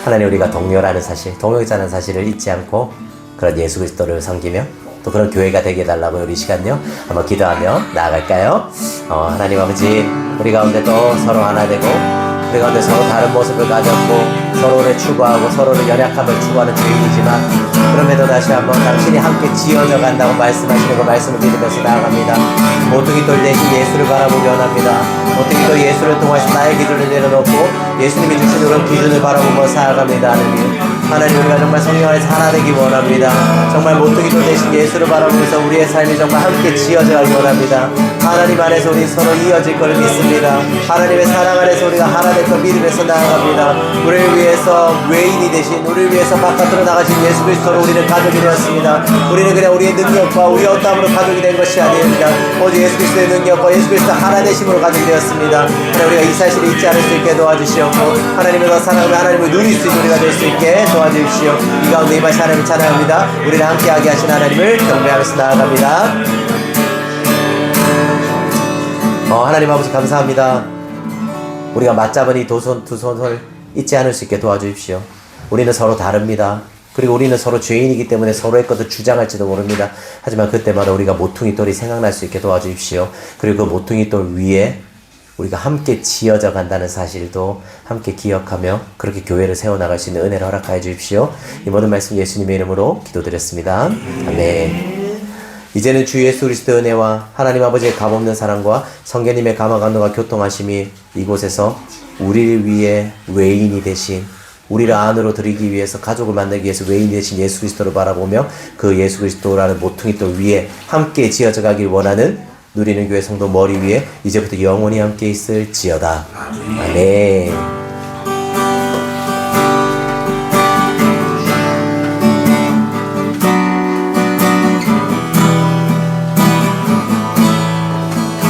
하나님 우리가 동료라는 사실, 동역자라는 사실을 잊지 않고 그런 예수 그리스도를 섬기며 또 그런 교회가 되게 해달라고 우리 시간요 한번 기도하며 나아갈까요? 하나님 아버지 우리 가운데 또 서로 하나 되고 우리 가운데 서로 다른 모습을 가졌고 서로를 추구하고 서로를 연약함을 추구하는 죄인이지만 그럼에도 다시 한번 당신이 함께 지어져 간다고 말씀하시는 그 말씀을 믿으면서 나아갑니다. 모퉁이 돌 대신 예수를 바라보기 원합니다. 모퉁이 돌 예수를 통해서 나의 기준을 내려놓고 예수님이 주신 그런 기준을 바라보며 살아갑니다. 하나님 우리가 정말 성령 안에서 하나 되기 원합니다. 정말 모퉁이 돌 대신 예수를 바라보면서 우리의 삶이 정말 함께 지어져 가기 원합니다. 하나님 안에서 우리 서로 이어질 것을 믿습니다. 하나님의 사랑 안에서 우리가 하나 될 걸 믿으면서 나아갑니다. 우리를 위해서 외인이 되신 우리를 위해서 바깥으로 나가신 예수 그리스도로 우리는 가족이 되었습니다. 우리는 그냥 우리의 능력과 우리의 어떠함으로 가족이 된 것이 아닙니다. 오직 예수 그리스도의 능력과 예수 그리스도 하나 되심으로 가족이 되었습니다. 하나님 우리가 이 사실을 잊지 않을 수 있게 도와주시옵고 하나님의 더 사랑하며 하나님을 누릴 수 있는 우리가 될 수 있게 도와주십시오. 이 가운데 이 말씀 하나님을 찬양합니다. 우리를 함께하게 하신 하나님을 경배하면서 나아갑니다. 하나님 아버지 감사합니다. 우리가 맞잡은 이 두 손을 잊지 않을 수 있게 도와주십시오. 우리는 서로 다릅니다. 그리고 우리는 서로 죄인이기 때문에 서로의 것을 주장할지도 모릅니다. 하지만 그때마다 우리가 모퉁이 돌이 생각날 수 있게 도와주십시오. 그리고 그 모퉁이 돌 위에 우리가 함께 지어져 간다는 사실도 함께 기억하며 그렇게 교회를 세워나갈 수 있는 은혜를 허락하여 주십시오. 이 모든 말씀 예수님의 이름으로 기도드렸습니다. 아멘. 이제는 주 예수 그리스도의 은혜와 하나님 아버지의 값없는 사랑과 성령님의 감화감동과 교통하심이 이곳에서 우리를 위해 외인이 되신 우리를 안으로 들이기 위해서 가족을 만들기 위해서 외인이 되신 예수 그리스도를 바라보며 그 예수 그리스도라는 모퉁이 돌 위에 함께 지어져 가길 원하는 누리는 교회 성도 머리 위에 이제부터 영원히 함께 있을지어다. 아멘.